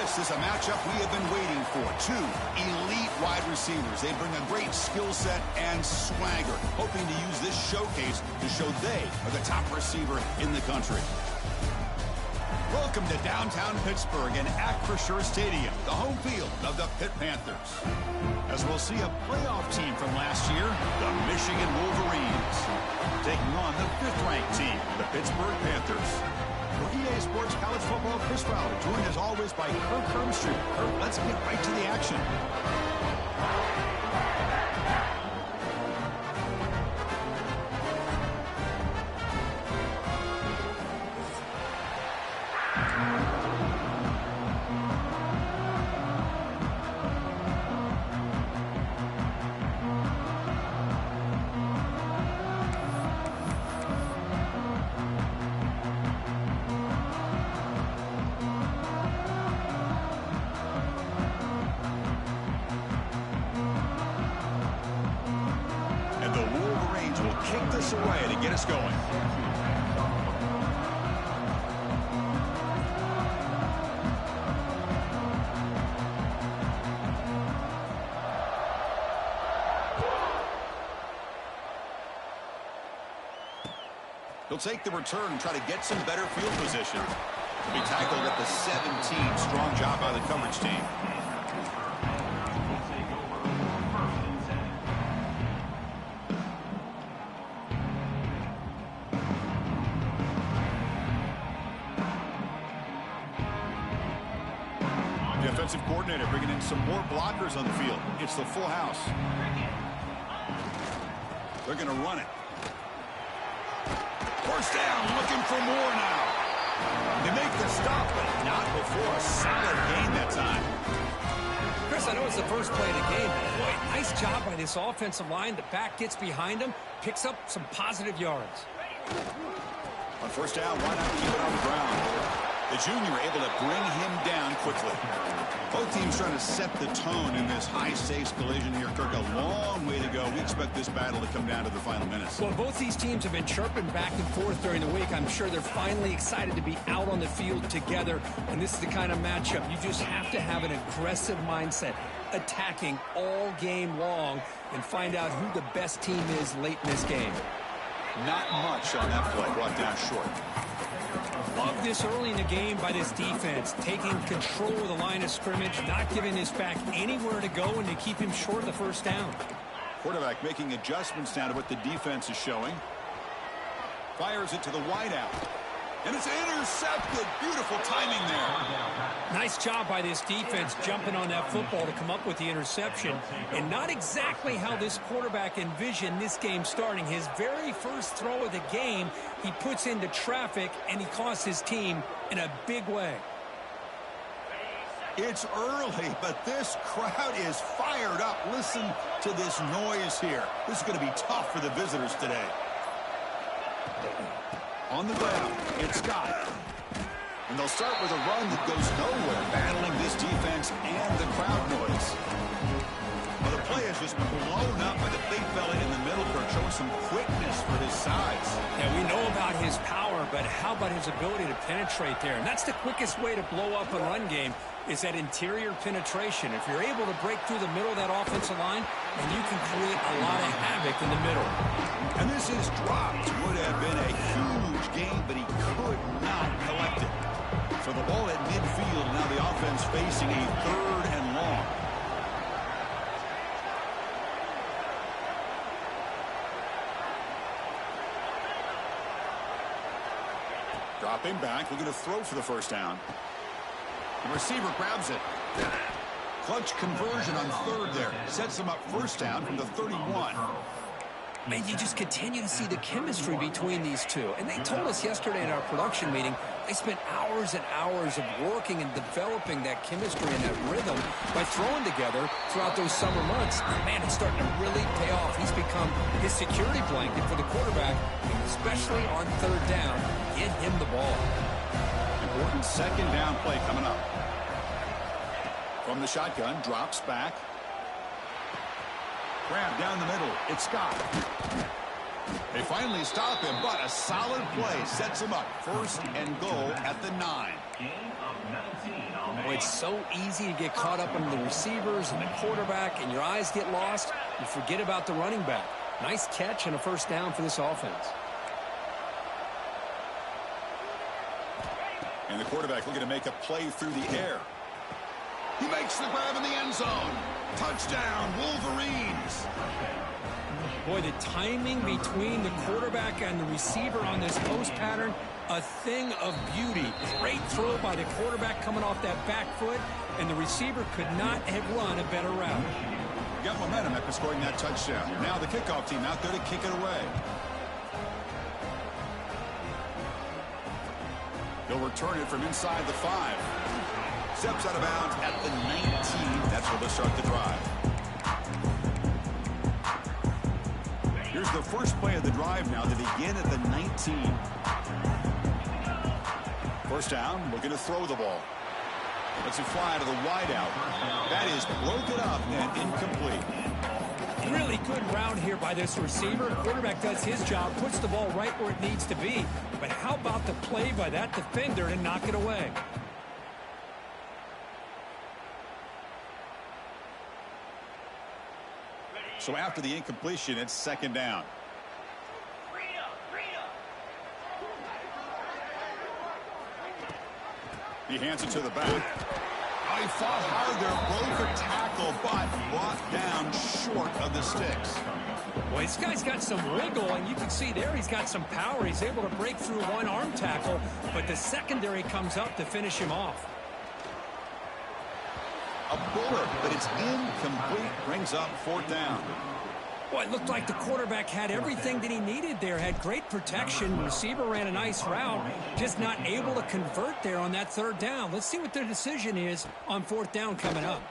This is a matchup we have been waiting for. Two elite wide receivers. They bring a great skill set and swagger, hoping to use this showcase to show they are the top receiver in the country. Welcome to downtown Pittsburgh and Act For Sure Stadium, the home field of the Pitt Panthers. As we'll see a playoff team from last year, the Michigan Wolverines, taking on the 5th-ranked team, the Pittsburgh Panthers. For EA Sports College Football, Chris Fowler, joined as always by Kirk Hermstreet. Kirk, let's get right to the action. Kick this away to get us going. He'll take the return and try to get some better field position. He'll be tackled at the 17. Strong job by the coverage team. Defensive coordinator bringing in some more blockers on the field. It's the full house. They're going to run it. First down, looking for more now. They make the stop, but not before a solid gain that time. Chris, I know it's the first play of the game, but boy, nice job by this offensive line. The back gets behind him, picks up some positive yards. On first down, why not keep it on the ground? The junior able to bring him down quickly. Both teams trying to set the tone in this high-stakes collision here. Kirk, a long way to go. We expect this battle to come down to the final minutes. Well, both these teams have been chirping back and forth during the week. I'm sure they're finally excited to be out on the field together. And this is the kind of matchup you just have to have an aggressive mindset, attacking all game long, and find out who the best team is late in this game. Not much on that play, brought down short. Love this early in the game by this defense, taking control of the line of scrimmage, not giving his back anywhere to go, and to keep him short of the first down. Quarterback making adjustments now to what the defense is showing. Fires it to the wideout. And it's intercepted. Beautiful timing there. Nice job by this defense jumping on that football to come up with the interception. And not exactly how this quarterback envisioned this game starting. His very first throw of the game, he puts into traffic, and he costs his team in a big way. It's early, but this crowd is fired up. Listen to this noise here. This is going to be tough for the visitors today. On the ground, it's Scott. And they'll start with a run that goes nowhere, battling this defense and the crowd noise. Well, the play is just blown up by the big fella in the middle, Kirk, showing some quickness for his size. Yeah, we know about his power, but how about his ability to penetrate there? And that's the quickest way to blow up a run game, is that interior penetration. If you're able to break through the middle of that offensive line, then you can create a lot of havoc in the middle. And this is dropped. Would have been a huge gain, but he could not collect it. So the ball at midfield, now the offense facing a 3rd and long. Dropping back, looking to throw for the first down. The receiver grabs it. Clutch conversion on 3rd there. Sets them up first down from the 31. Man, you just continue to see the chemistry between these two. And they told us yesterday in our production meeting, they spent hours and hours of working and developing that chemistry and that rhythm by throwing together throughout those summer months. And man, it's starting to really pay off. He's become his security blanket for the quarterback, especially on 3rd down. Get him the ball. Important 2nd down play coming up. From the shotgun, drops back. Grab down the middle. It's Scott. They finally stop him, but a solid play sets him up. First and goal at the 9. Oh, it's so easy to get caught up in the receivers and the quarterback, and your eyes get lost. You forget about the running back. Nice catch and a first down for this offense. And the quarterback looking to make a play through the air. He makes the grab in the end zone. Touchdown, Wolverines. Boy, the timing between the quarterback and the receiver on this post pattern, a thing of beauty. Great throw by the quarterback coming off that back foot, and the receiver could not have run a better route. Got momentum after scoring that touchdown. Now the kickoff team out there to kick it away. He'll return it from inside the 5. Steps out of bounds at the 19. That's where they'll start the drive. Here's the first play of the drive now. They begin at the 19. First down, looking to throw the ball. Lets it fly to the wideout. That is broken up and incomplete. Really good route here by this receiver. Quarterback does his job, puts the ball right where it needs to be. But how about the play by that defender to knock it away? So after the incompletion, it's second down. He hands it to the back. Oh, he fought hard there, broke a tackle, but brought down short of the sticks. Well, this guy's got some wiggle, and you can see there he's got some power. He's able to break through one arm tackle, but the secondary comes up to finish him off. A bullet, but it's incomplete. Brings up fourth down. Well, it looked like the quarterback had everything that he needed there. Had great protection. Receiver ran a nice route. Just not able to convert there on that third down. Let's see what their decision is on fourth down coming up.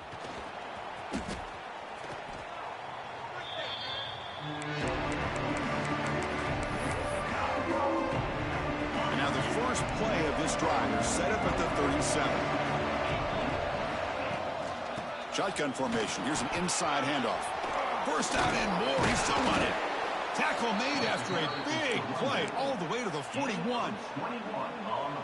And now the first play of this drive is set up at the 37. Shotgun formation. Here's an inside handoff. First out and more. He's still on it. Tackle made after a big play all the way to the 41.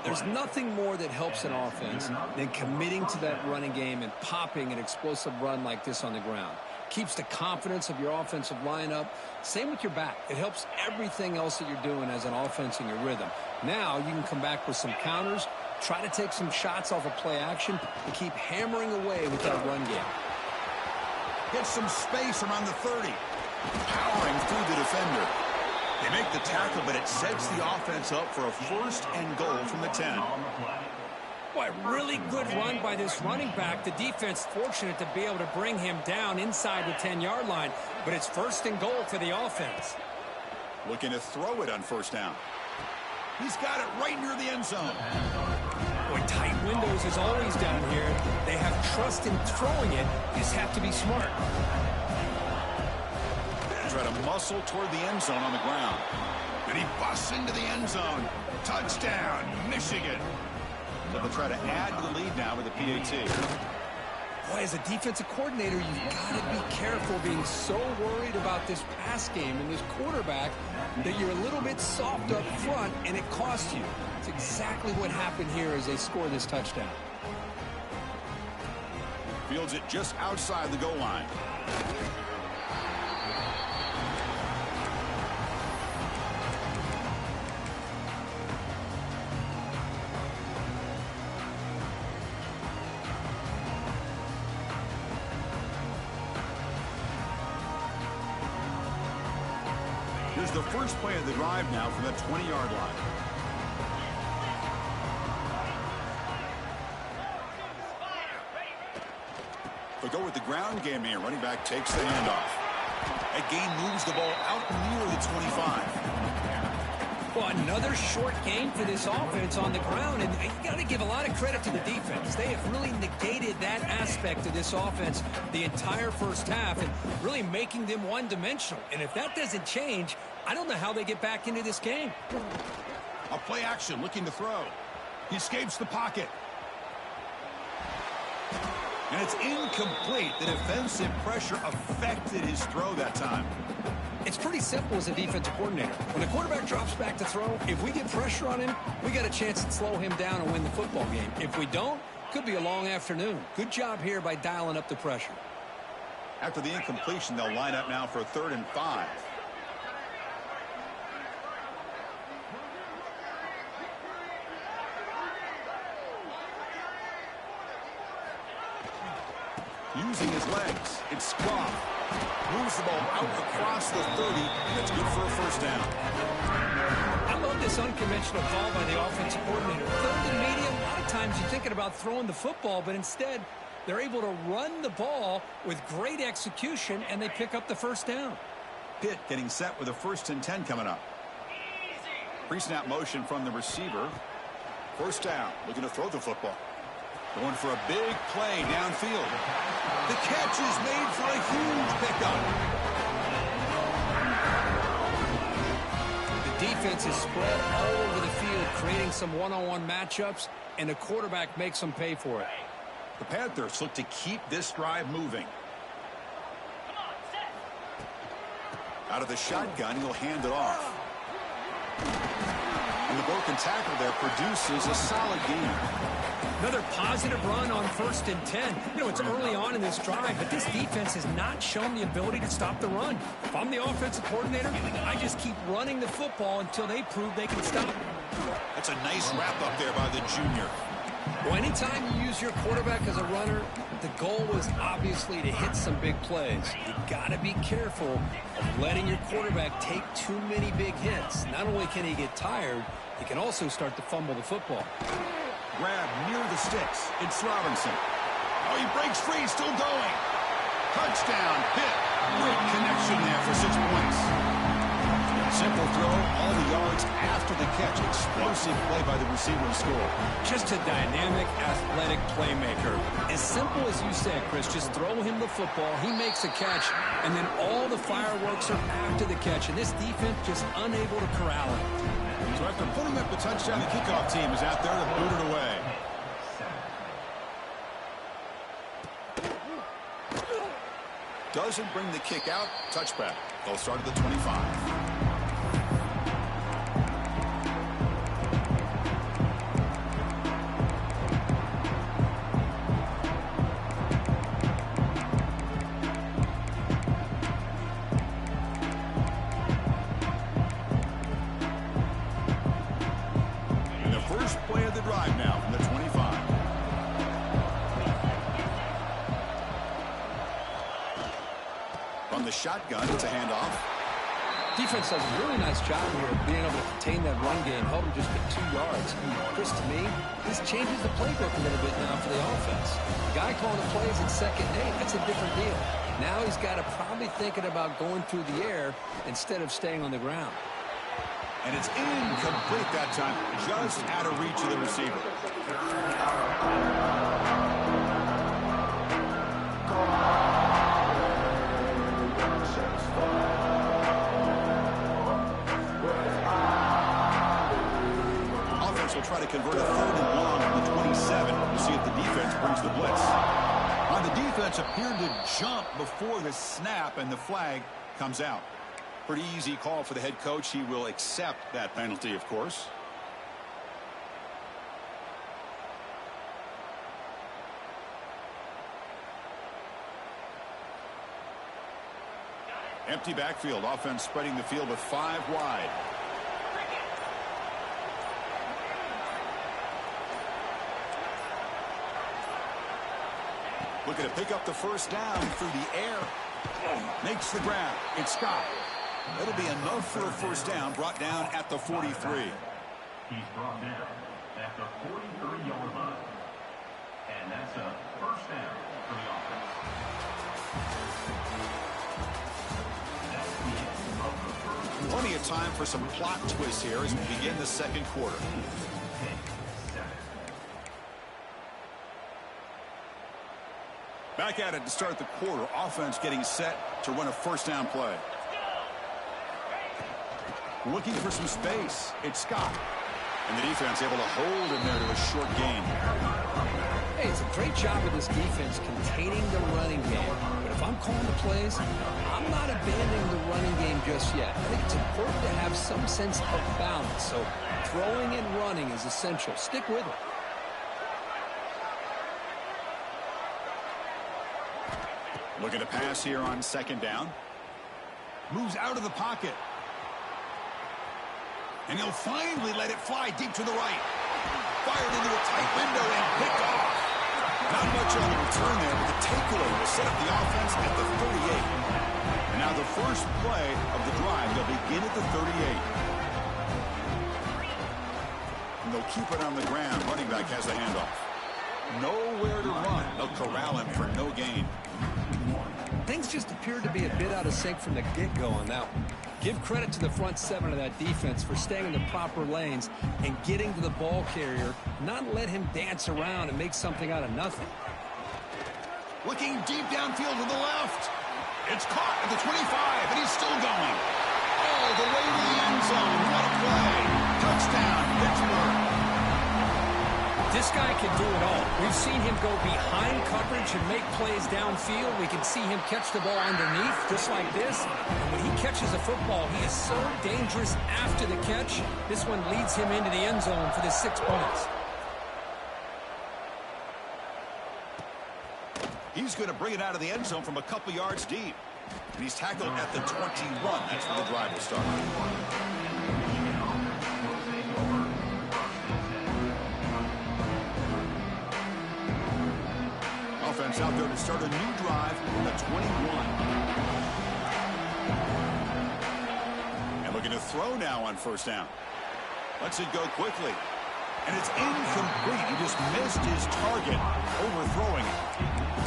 There's nothing more that helps an offense than committing to that running game and popping an explosive run like this on the ground. Keeps the confidence of your offensive lineup. Same with your back. It helps everything else that you're doing as an offense in your rhythm. Now you can come back with some counters, try to take some shots off of play action, and keep hammering away with that run game. Gets some space around the 30. Powering through the defender. They make the tackle, but it sets the offense up for a first and goal from the 10. Boy, really good run by this running back. The defense fortunate to be able to bring him down inside the 10-yard line, but it's first and goal for the offense. Looking to throw it on first down. He's got it right near the end zone. Boy, tight windows is always down here. They have trust in throwing it. Just have to be smart. Try to muscle toward the end zone on the ground. And he busts into the end zone. Touchdown, Michigan. So they'll try to add to the lead now with a PAT. Boy, as a defensive coordinator, you've got to be careful being so worried about this pass game and this quarterback that you're a little bit soft up front, and it costs you. It's exactly what happened here as they score this touchdown. Fields it just outside the goal line. Here's the first play of the drive now from the 20-yard line. They'll go with the ground game here. Running back takes the handoff. That gain moves the ball out near the 25. Well, another short game for this offense on the ground, and you got to give a lot of credit to the defense. They have really negated that aspect of this offense the entire first half and really making them one-dimensional. And if that doesn't change, I don't know how they get back into this game. A play action looking to throw. He escapes the pocket. And it's incomplete. The defensive pressure affected his throw that time. It's pretty simple as a defensive coordinator. When the quarterback drops back to throw, if we get pressure on him, we got a chance to slow him down and win the football game. If we don't, could be a long afternoon. Good job here by dialing up the pressure. After the incompletion, they'll line up now for 3rd and 5. Using his legs, it's Goff. Moves the ball out across the 30, and it's good for a first down. I love this unconventional call by the offensive coordinator. 3rd and medium, a lot of times you're thinking about throwing the football, but instead they're able to run the ball with great execution, and they pick up the first down. Pitt getting set with a 1st and 10 coming up. Pre-snap motion from the receiver. First down, looking to throw the football. Going for a big play downfield. The catch is made for a huge pickup. The defense is spread all over the field, creating some one-on-one matchups, and the quarterback makes them pay for it. The Panthers look to keep this drive moving. Out of the shotgun, he'll hand it off. And the broken tackle there produces a solid gain. Another positive run on 1st and 10. You know, it's early on in this drive, but this defense has not shown the ability to stop the run. If I'm the offensive coordinator, I just keep running the football until they prove they can stop it. That's a nice wrap-up there by the junior. Well, anytime you use your quarterback as a runner, the goal is obviously to hit some big plays. You got to be careful of letting your quarterback take too many big hits. Not only can he get tired, he can also start to fumble the football. Grab near the sticks. It's Robinson. Oh, he breaks free, still going. Touchdown, Pitt. Great connection there for 6 points. Simple throw, all the yards after the catch. Explosive play by the receiver to score. Just a dynamic, athletic playmaker. As simple as you said, Chris, just throw him the football, he makes a catch, and then all the fireworks are after the catch, and this defense just unable to corral him. So after putting up the touchdown, the kickoff team is out there to boot it away. Doesn't bring the kick out. Touchback. They'll start at the 25. Shotgun, it's a handoff. Defense does a really nice job here of being able to contain that run game, held him just at 2 yards. Chris, to me, this changes the playbook a little bit now for the offense. The guy calling the plays at 2nd and 8, that's a different deal. Now he's got to probably thinking about going through the air instead of staying on the ground. And it's incomplete that time, just out of reach of the receiver. Will try to convert a 3rd and long on the 27. We'll see if the defense brings the blitz. On the defense appeared to jump before the snap, and the flag comes out. Pretty easy call for the head coach. He will accept that penalty, of course. Empty backfield. Offense spreading the field with 5 wide. Looking to pick up the first down through the air. Makes the grab. It's Scott. That'll be enough for a first down, brought down at the 43. He's brought down at the 43-yard line. And that's a first down for the offense. Plenty of time for some plot twists here as we begin the 2nd quarter. Back at it to start the quarter. Offense getting set to run a first down play. Looking for some space. It's Scott. And the defense able to hold him there to a short gain. Hey, it's a great job of this defense containing the running game. But if I'm calling the plays, I'm not abandoning the running running game just yet. I think it's important to have some sense of balance. So throwing and running is essential. Stick with it. Looking to pass here on second down. Moves out of the pocket. And he'll finally let it fly deep to the right. Fired into a tight window and picked off. Not much on the return there, but the takeaway will set up the offense at the 38. And now the first play of the drive, they'll begin at the 38. And they'll keep it on the ground. Running back has the handoff. Nowhere to run. They'll corral him for no gain. Things just appeared to be a bit out of sync from the get-go on that one. Give credit to the front seven of that defense for staying in the proper lanes and getting to the ball carrier, not let him dance around and make something out of nothing. Looking deep downfield to the left. It's caught at the 25, and he's still going. All the way to the end zone. What a play. Touchdown, Pittsburgh. This guy can do it all. We've seen him go behind coverage and make plays downfield. We can see him catch the ball underneath, just like this. And when he catches a football, he is so dangerous after the catch. This one leads him into the end zone for the 6 points. He's going to bring it out of the end zone from a couple yards deep. And he's tackled at the 21. That's where the drive will start. Offense out there to start a new drive at 21. And looking to throw now on first down. Lets it go quickly. And it's incomplete. He just missed his target, overthrowing it.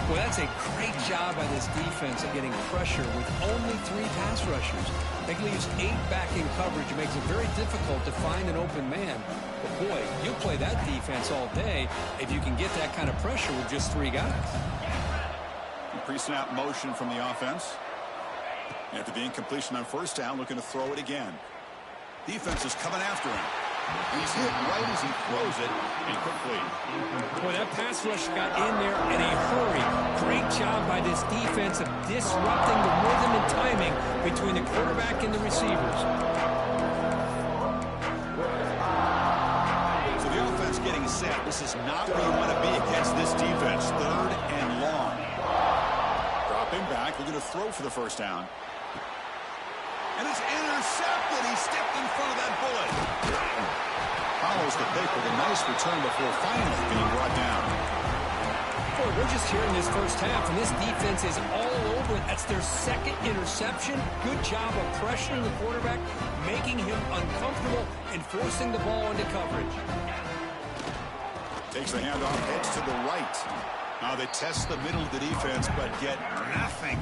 Well, that's a great job by this defense of getting pressure with only 3 pass rushers. That leaves 8 back in coverage. It makes it very difficult to find an open man. But, boy, you'll play that defense all day if you can get that kind of pressure with just 3 guys. Pre-snap motion from the offense. After the incompletion on first down, looking to throw it again. Defense is coming after him. He's hit right as he throws it, incomplete. Boy, that pass rush got in there in a hurry. Great job by this defense of disrupting the rhythm and timing between the quarterback and the receivers. So the offense getting set. This is not where you want to be against this defense. 3rd and long. Dropping back, looking to throw for the first down. And it's intercepted. He stepped in front of that bullet. Follows the pick with a nice return before finally being brought down. Boy, we're just here in this first half, and this defense is all over it. That's their 2nd interception. Good job of pressuring the quarterback, making him uncomfortable, and forcing the ball into coverage. Takes the handoff, heads to the right. Now they test the middle of the defense, but get nothing.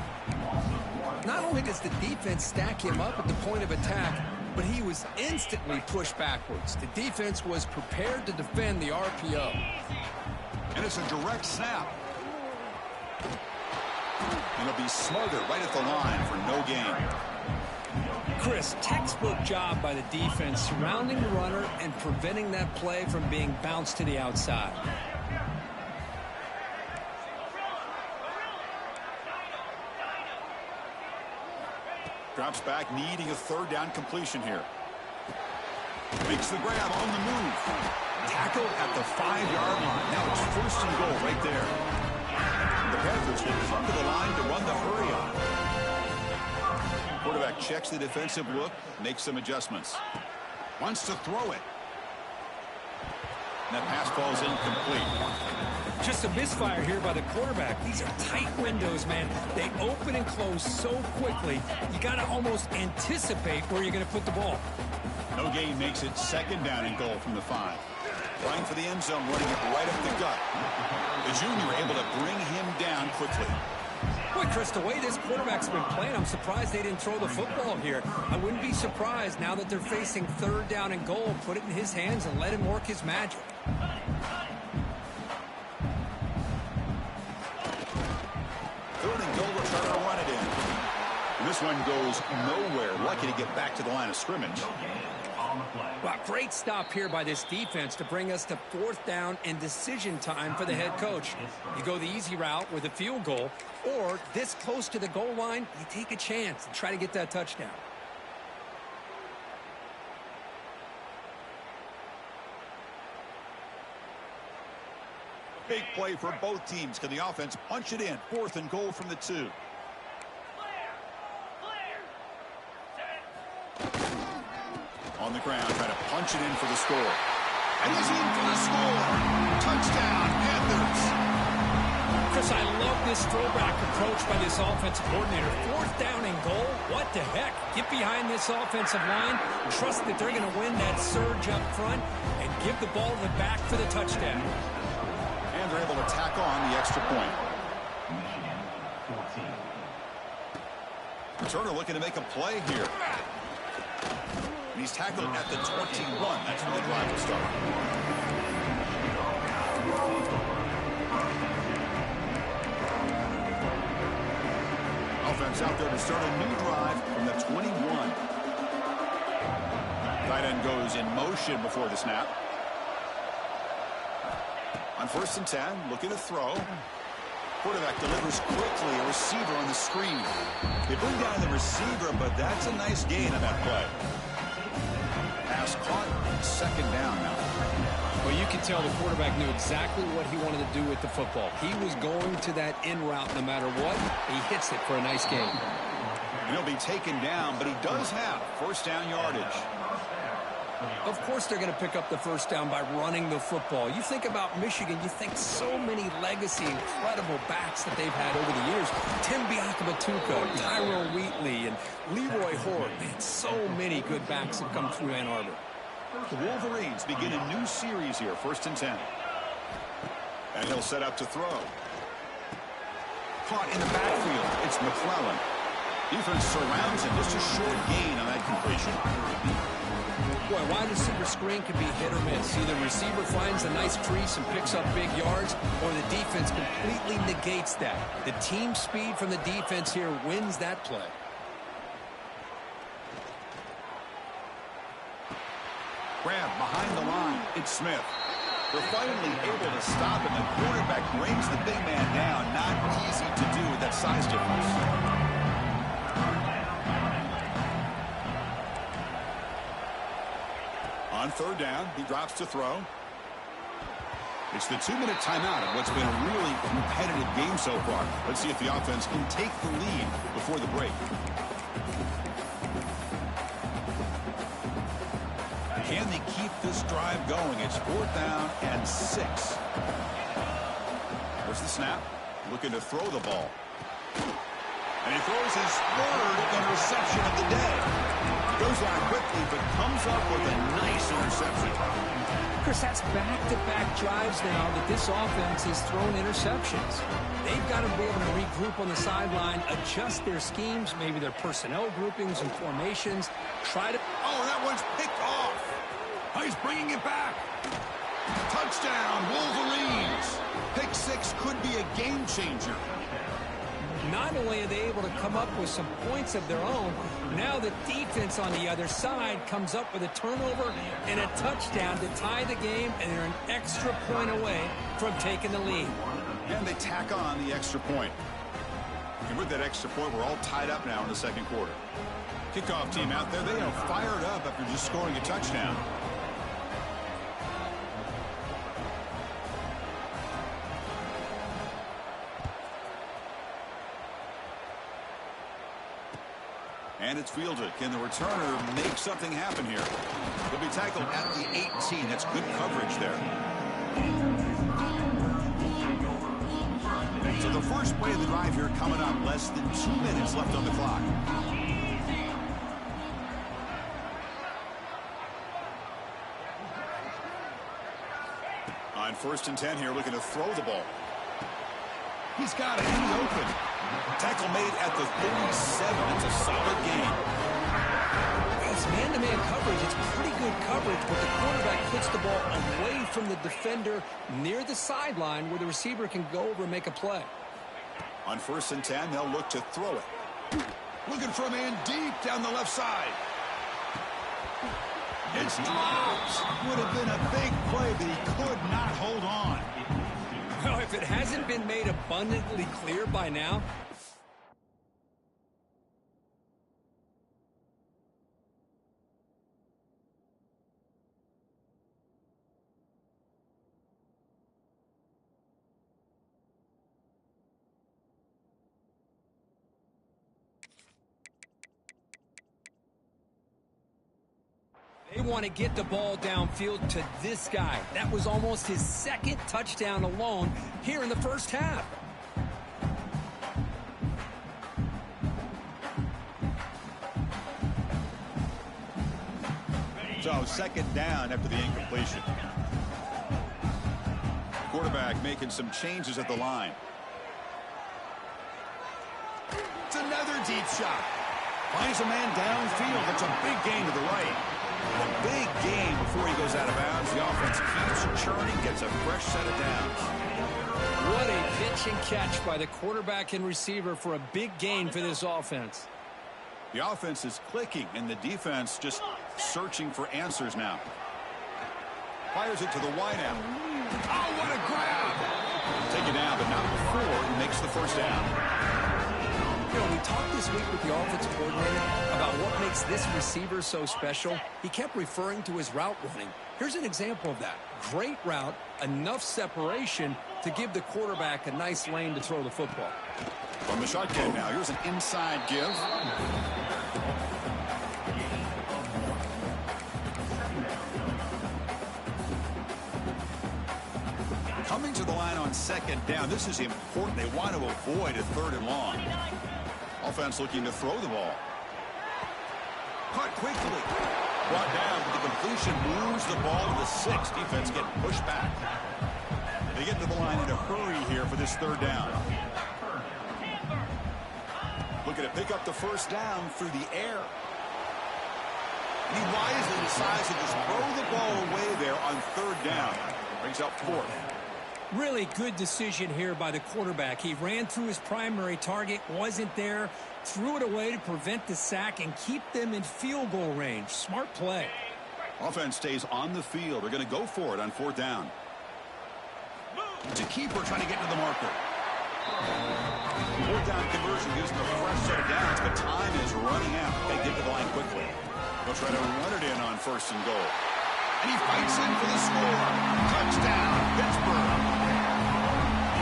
Not only does the defense stack him up at the point of attack, but he was instantly pushed backwards. The defense was prepared to defend the RPO. And it's a direct snap. And it'll be smothered right at the line for no gain. Chris, textbook job by the defense surrounding the runner and preventing that play from being bounced to the outside. Drops back, needing a 3rd down completion here. Makes the grab on the move. Tackled at the 5-yard line. Now it's 1st and goal right there. The Panthers will come to the line to run the hurry on. Quarterback checks the defensive look, makes some adjustments. Wants to throw it. And that pass falls incomplete. Just a misfire here by the quarterback. These are tight windows, man. They open and close so quickly, you got to almost anticipate where you're going to put the ball. No gain makes it 2nd down and goal from the 5. Trying for the end zone, running it right up the gut. The junior able to bring him down quickly. Boy, Chris, the way this quarterback's been playing, I'm surprised they didn't throw the football here. I wouldn't be surprised now that they're facing 3rd down and goal. Put it in his hands and let him work his magic. 3rd and goal, they're trying to run it in. And this one goes nowhere. Lucky to get back to the line of scrimmage. on the play. Well, great stop here by this defense to bring us to 4th down and decision time for the head coach. You go the easy route with a field goal, or this close to the goal line, you take a chance and try to get that touchdown. Big play for both teams. Can the offense punch it in? 4th and goal from the 2. On the ground, trying to punch it in for the score. And he's in for the score. Touchdown, Panthers. Chris, I love this throwback approach by this offensive coordinator. 4th down and goal? What the heck? Get behind this offensive line. Trust that they're going to win that surge up front and give the ball to the back for the touchdown. And they're able to tack on the extra point. Michigan, 14. Turner looking to make a play here. And he's tackled at the 21. That's where the drive will start. Offense out there to start a new drive from the 21. Tight end goes in motion before the snap. On 1st and 10, looking to throw. Quarterback delivers quickly, a receiver on the screen. They bring down the receiver, but that's a nice gain on that play. Pass caught, 2nd down now. Well, you can tell the quarterback knew exactly what he wanted to do with the football. He was going to that in route no matter what. He hits it for a nice gain. And he'll be taken down, but he does have 1st down yardage. Of course they're going to pick up the 1st down by running the football. You think about Michigan, you think so many legacy, incredible backs that they've had over the years. Tim Biakabatuka, Tyrone Wheatley, and Leroy Hort. Man, so many good backs have come through Ann Arbor. The Wolverines begin a new series here, 1st and 10. And he'll set up to throw. Caught in the backfield, it's McClellan. Defense surrounds him, just a short gain on that completion. Boy, wide receiver screen can be hit or miss. Either receiver finds a nice crease and picks up big yards, or the defense completely negates that. The team speed from the defense here wins that play. Grab behind the line. It's Smith. They're finally able to stop him. The quarterback brings the big man down. Not easy to do with that size difference. On 3rd down, he drops to throw. It's the 2-minute timeout of what's been a really competitive game so far. Let's see if the offense can take the lead before the break. Can they keep this drive going? It's 4th down and 6. There's the snap. Looking to throw the ball. And he throws his 3rd interception of the day. Goes out quickly, but comes up with a nice interception. Chris, that's back-to-back drives now that this offense has thrown interceptions. They've got to be able to regroup on the sideline, adjust their schemes, maybe their personnel groupings and formations. Try to... Oh, that one's picked off. Oh, he's bringing it back. Touchdown, Wolverines. Pick 6 could be a game changer. Not only are they able to come up with some points of their own, now the defense on the other side comes up with a turnover and a touchdown to tie the game, and they're an extra point away from taking the lead. And they tack on the extra point. And with that extra point, we're all tied up now in the 2nd quarter. Kickoff team out there, they are fired up after just scoring a touchdown. And it's fielded. Can the returner make something happen here? He'll be tackled at the 18. That's good coverage there. So the first play of the drive here coming up. Less than 2 minutes left on the clock. On 1st and 10 here, looking to throw the ball. He's got it in the open. Tackle made at the 37. It's a solid game. It's man-to-man coverage. It's pretty good coverage, but the quarterback puts the ball away from the defender near the sideline where the receiver can go over and make a play. On 1st and 10, they'll look to throw it. Looking for a man deep down the left side. It's dropped. Would have been a big play, but he could not hold on. Well, if it hasn't been made abundantly clear by now, they want to get the ball downfield to this guy. That was almost his second touchdown alone here in the first half. So second down after the incompletion. Quarterback making some changes at the line. It's another deep shot. Finds a man downfield. That's a big gain to the right. A big gain before he goes out of bounds. The offense keeps churning, gets a fresh set of downs. What a pitch and catch by the quarterback and receiver for a big gain for this offense. The offense is clicking, and the defense just searching for answers now. Fires it to the wideout. Oh, what a grab! Take it down, but not before he makes the first down. You know, we talked this week with the offensive coordinator about what makes this receiver so special. He kept referring to his route running. Here's an example of that. Great route, enough separation to give the quarterback a nice lane to throw the football. From the shotgun now, here's an inside give. Coming to the line on second down. This is important. They want to avoid a third and long. Offense looking to throw the ball. Caught quickly. Brought down, but the completion moves the ball to the 6. Defense getting pushed back. They get to the line in a hurry here for this third down. Looking to pick up the first down through the air. And he wisely decides to just throw the ball away there on third down. Brings up 4th. Really good decision here by the quarterback. He ran through his primary target, wasn't there, threw it away to prevent the sack and keep them in field goal range. Smart play. Offense stays on the field. They're going to go for it on 4th down. It's a keeper trying to get to the marker. 4th down conversion gives them a fresh set of downs, but time is running out. Got to get to the line quickly. They'll try to run it in on 1st and goal. And he fights in for the score. Touchdown, Pittsburgh.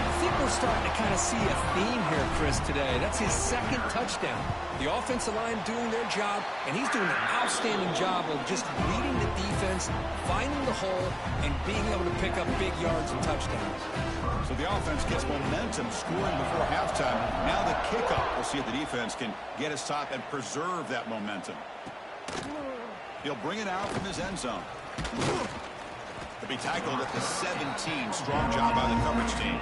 I think we're starting to kind of see a theme here, Chris, today. That's his second touchdown. The offensive line doing their job, and he's doing an outstanding job of just leading the defense, finding the hole, and being able to pick up big yards and touchdowns. So the offense gets momentum, scoring before halftime. Now the kickoff. We'll see if the defense can get a stop and preserve that momentum. He'll bring it out from his end zone. To be tackled at the 17. Strong job by the coverage team.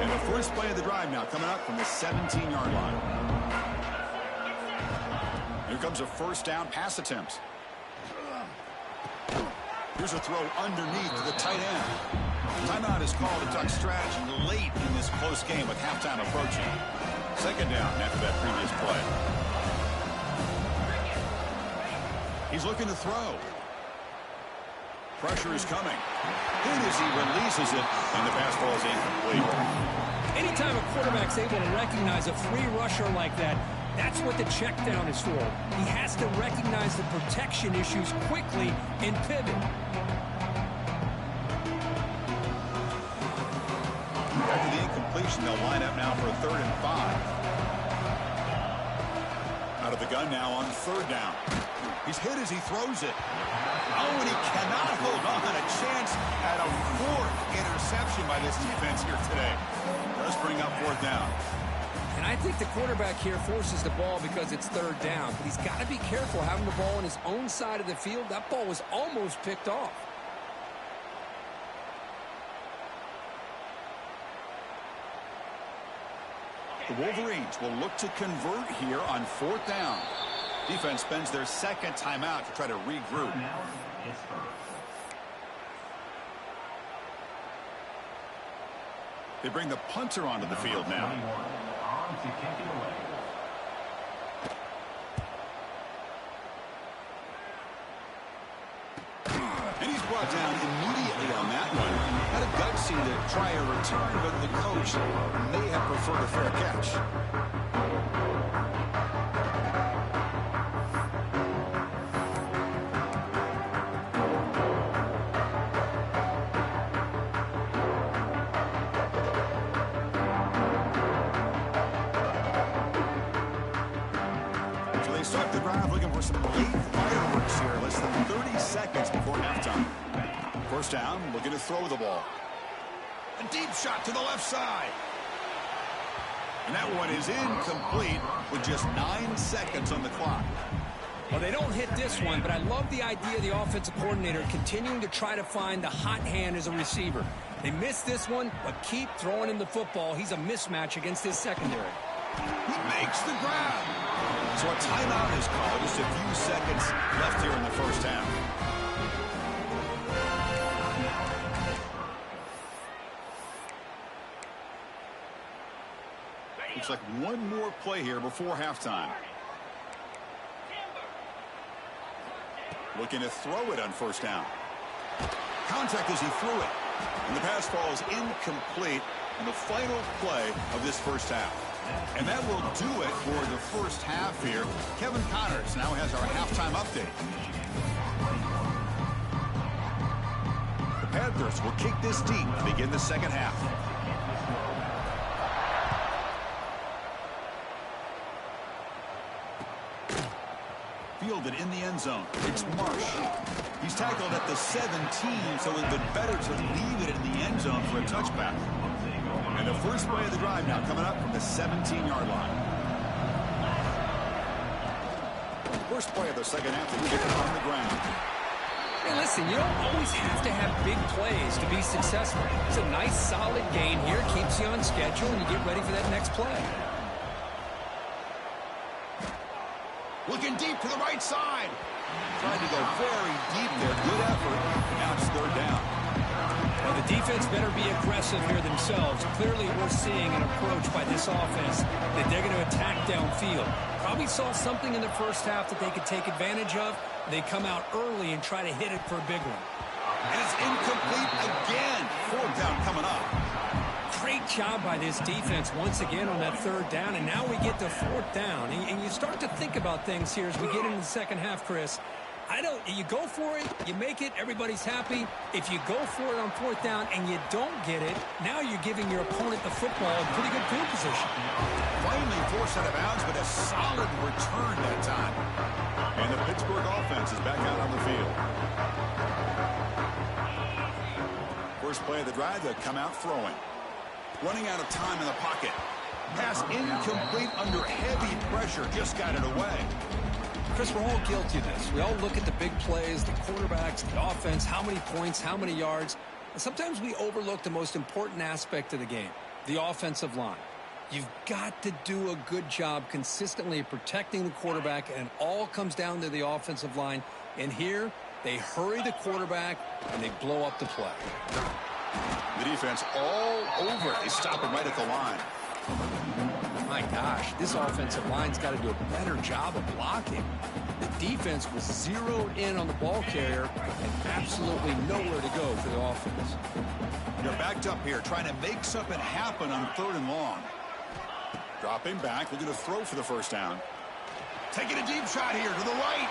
And the first play of the drive now coming up from the 17-yard line. Here comes a first down pass attempt. Here's a throw underneath to the tight end. Timeout is called to talk strategy late in this close game with halftime approaching. Second down after that previous play. He's looking to throw. Pressure is coming. Hit as he releases it, and the pass ball is incomplete. Anytime a quarterback's able to recognize a free rusher like that, that's what the check down is for. He has to recognize the protection issues quickly and pivot. After the incompletion, they'll line up now for a 3rd and 5. Out of the gun now on 3rd down. He's hit as he throws it. Oh, and he cannot hold on. A chance at a 4th interception by this defense here today. Does bring up 4th down. And I think the quarterback here forces the ball because it's 3rd down. But he's got to be careful having the ball on his own side of the field. That ball was almost picked off. The Wolverines will look to convert here on 4th down. Defense spends their second timeout to try to regroup. They bring the punter onto the field now. brought down immediately on that one. Had a gutsy to try a return, but the coach may have preferred a fair catch. Start the drive looking for some late fireworks here. Less than 30 seconds before halftime. First down, looking to throw the ball. A deep shot to the left side. And that one is incomplete with just 9 seconds on the clock. Well, they don't hit this one, but I love the idea of the offensive coordinator continuing to try to find the hot hand as a receiver. They missed this one, but keep throwing him the football. He's a mismatch against his secondary. He makes the grab. So a timeout is called. Just a few seconds left here in the first half. Looks like one more play here before halftime. Looking to throw it on first down. Contact as he threw it. And the pass falls incomplete on the final play of this first half. And that will do it for the first half here. Kevin Connors now has our halftime update. The Panthers will kick this deep to begin the second half. Fielded in the end zone. It's Marsh. He's tackled at the 17, so it would have been better to leave it in the end zone for a touchback. And the first play of the drive now coming up from the 17-yard line. First play of the second half, they get it on the ground. Hey, listen, you don't always have to have big plays to be successful. It's a nice, solid gain here. Keeps you on schedule, and you get ready for that next play. Looking deep to the right side. Tried to go very deep there. Good effort. Now it's third down. Well, the defense better be aggressive here themselves. Clearly, we're seeing an approach by this offense that they're going to attack downfield. Probably saw something in the first half that they could take advantage of. They come out early and try to hit it for a big one. And it's incomplete again. Fourth down coming up. Great job by this defense once again on that third down. And now we get to fourth down. And you start to think about things here as we get into the second half, Chris. You go for it, you make it, everybody's happy. If you go for it on fourth down and you don't get it, now you're giving your opponent the football in pretty good field position. Finally forced out of bounds, but a solid return that time. And the Pittsburgh offense is back out on the field. First play of the drive, they come out throwing. Running out of time in the pocket. Pass incomplete under heavy pressure, just got it away. Chris, we're all guilty of this. We all look at the big plays, the quarterbacks, the offense, how many points, how many yards. And sometimes we overlook the most important aspect of the game, the offensive line. You've got to do a good job consistently of protecting the quarterback, and it all comes down to the offensive line. And here, they hurry the quarterback, and they blow up the play. The defense all over it. They stop it right at the line. My gosh, this offensive line's got to do a better job of blocking. The defense was zeroed in on the ball carrier and absolutely nowhere to go for the offense. They're backed up here, trying to make something happen on third and long. Dropping back, looking to throw for the first down. Taking a deep shot here to the right.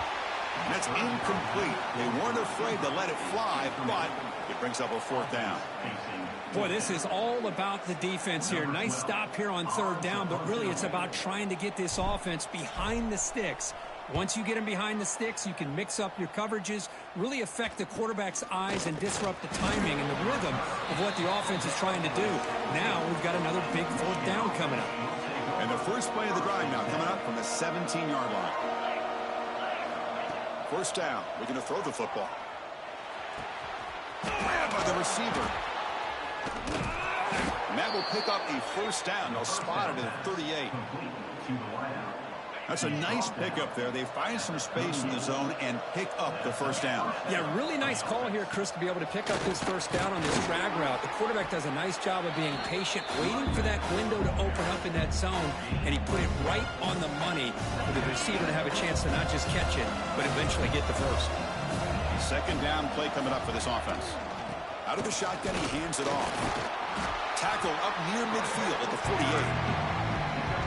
And that's incomplete. They weren't afraid to let it fly, but it brings up a fourth down. Boy, this is all about the defense here. Nice stop here on third down, but really it's about trying to get this offense behind the sticks. Once you get them behind the sticks, you can mix up your coverages, really affect the quarterback's eyes and disrupt the timing and the rhythm of what the offense is trying to do. Now we've got another big fourth down coming up. And the first play of the drive now coming up from the 17-yard line. First down, looking to throw the football. Grabbed by the receiver. And that will pick up a first down. They'll spot it at 38. That's a nice pickup there. They find some space in the zone and pick up the first down. Yeah, really nice call here, Chris, to be able to pick up this first down on this drag route. The quarterback does a nice job of being patient, waiting for that window to open up in that zone, and he put it right on the money for the receiver to have a chance to not just catch it, but eventually get the first. Second down play coming up for this offense. Out of the shotgun, he hands it off. Tackle up near midfield at the 48.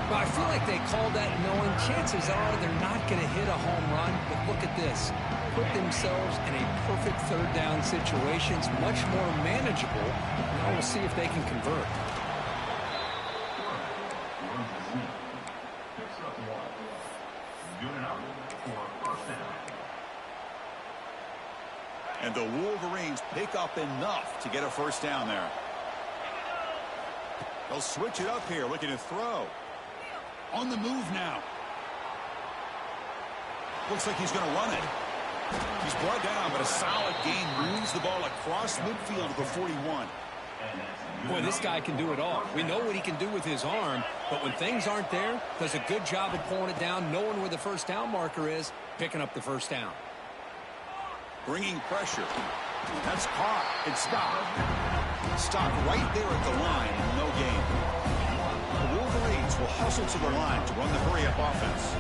Well, I feel like they called that knowing chances are they're not going to hit a home run. But look at this. Put themselves in a perfect third down situation. It's much more manageable. Now we'll see if they can convert. And the Wolverines pick up enough to get a first down there. They'll switch it up here, looking to throw. On the move now. Looks like he's going to run it. He's brought down, but a solid gain moves the ball across midfield to the 41. Boy, this guy can do it all. We know what he can do with his arm, but when things aren't there, does a good job of pulling it down, knowing where the first down marker is, picking up the first down. Bringing pressure. That's caught. It's stopped. Stopped right there at the line. No gain. The Wolverines will hustle to the line to run the hurry-up offense.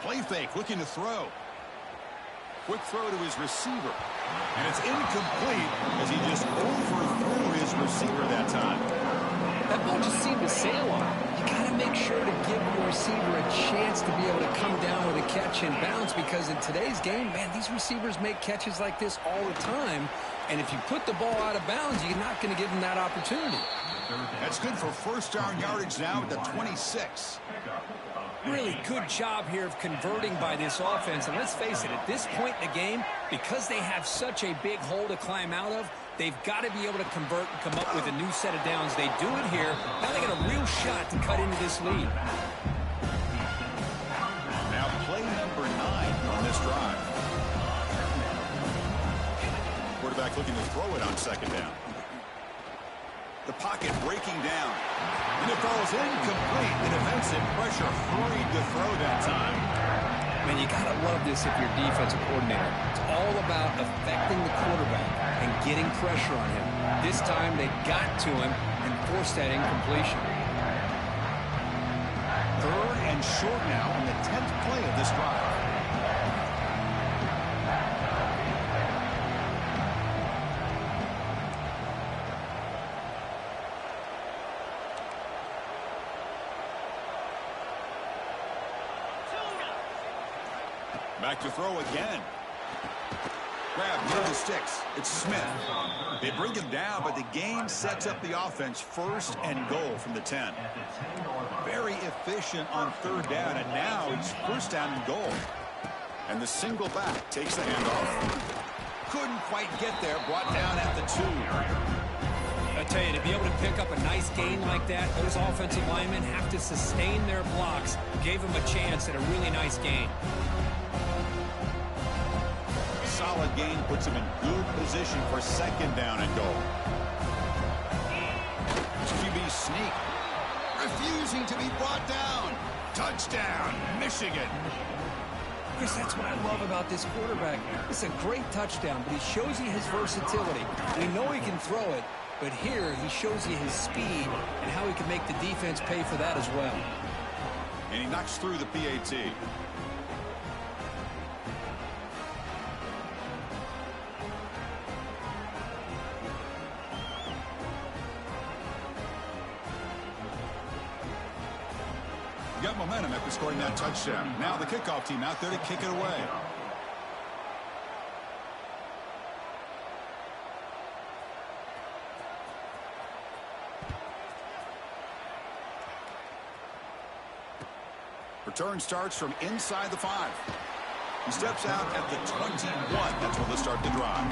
Play fake, looking to throw. Quick throw to his receiver. And it's incomplete as he just overthrew his receiver that time. That ball just seemed to sail on him. You got to make sure to give your receiver a chance to be able to come down with a catch and bounce, because in today's game, man, these receivers make catches like this all the time. And if you put the ball out of bounds, you're not going to give them that opportunity. That's good for first down yardage now at the 26. Really good job here of converting by this offense. And let's face it, at this point in the game, because they have such a big hole to climb out of, they've got to be able to convert and come up with a new set of downs. They do it here. Now they got a real shot to cut into this lead. Now play number 9 on this drive. Quarterback looking to throw it on second down. The pocket breaking down. And it falls incomplete. The defensive pressure hurried to throw that time. Man, you got to love this if you're a defensive coordinator. It's all about affecting the quarterback and getting pressure on him. This time they got to him and forced that incompletion. Third and short now on the 10th play of this drive. Back to throw again. Grab near the sticks. It's Smith. They bring him down, but the game sets up the offense first and goal from the 10. Very efficient on third down, and now it's first down and goal. And the single back takes the handoff. Couldn't quite get there, brought down at the 2. I tell you, to be able to pick up a nice gain like that, those offensive linemen have to sustain their blocks. Gave them a chance at a really nice gain. Solid gain puts him in good position for second down and goal. QB sneak. Refusing to be brought down. Touchdown, Michigan. Chris, that's what I love about this quarterback. It's a great touchdown, but he shows you his versatility. We know he can throw it, but here he shows you his speed and how he can make the defense pay for that as well. And he knocks through the PAT. Got momentum after scoring that touchdown. Now the kickoff team out there to kick it away. Return starts from inside the 5. He steps out at the 21. That's where they'll start the drive.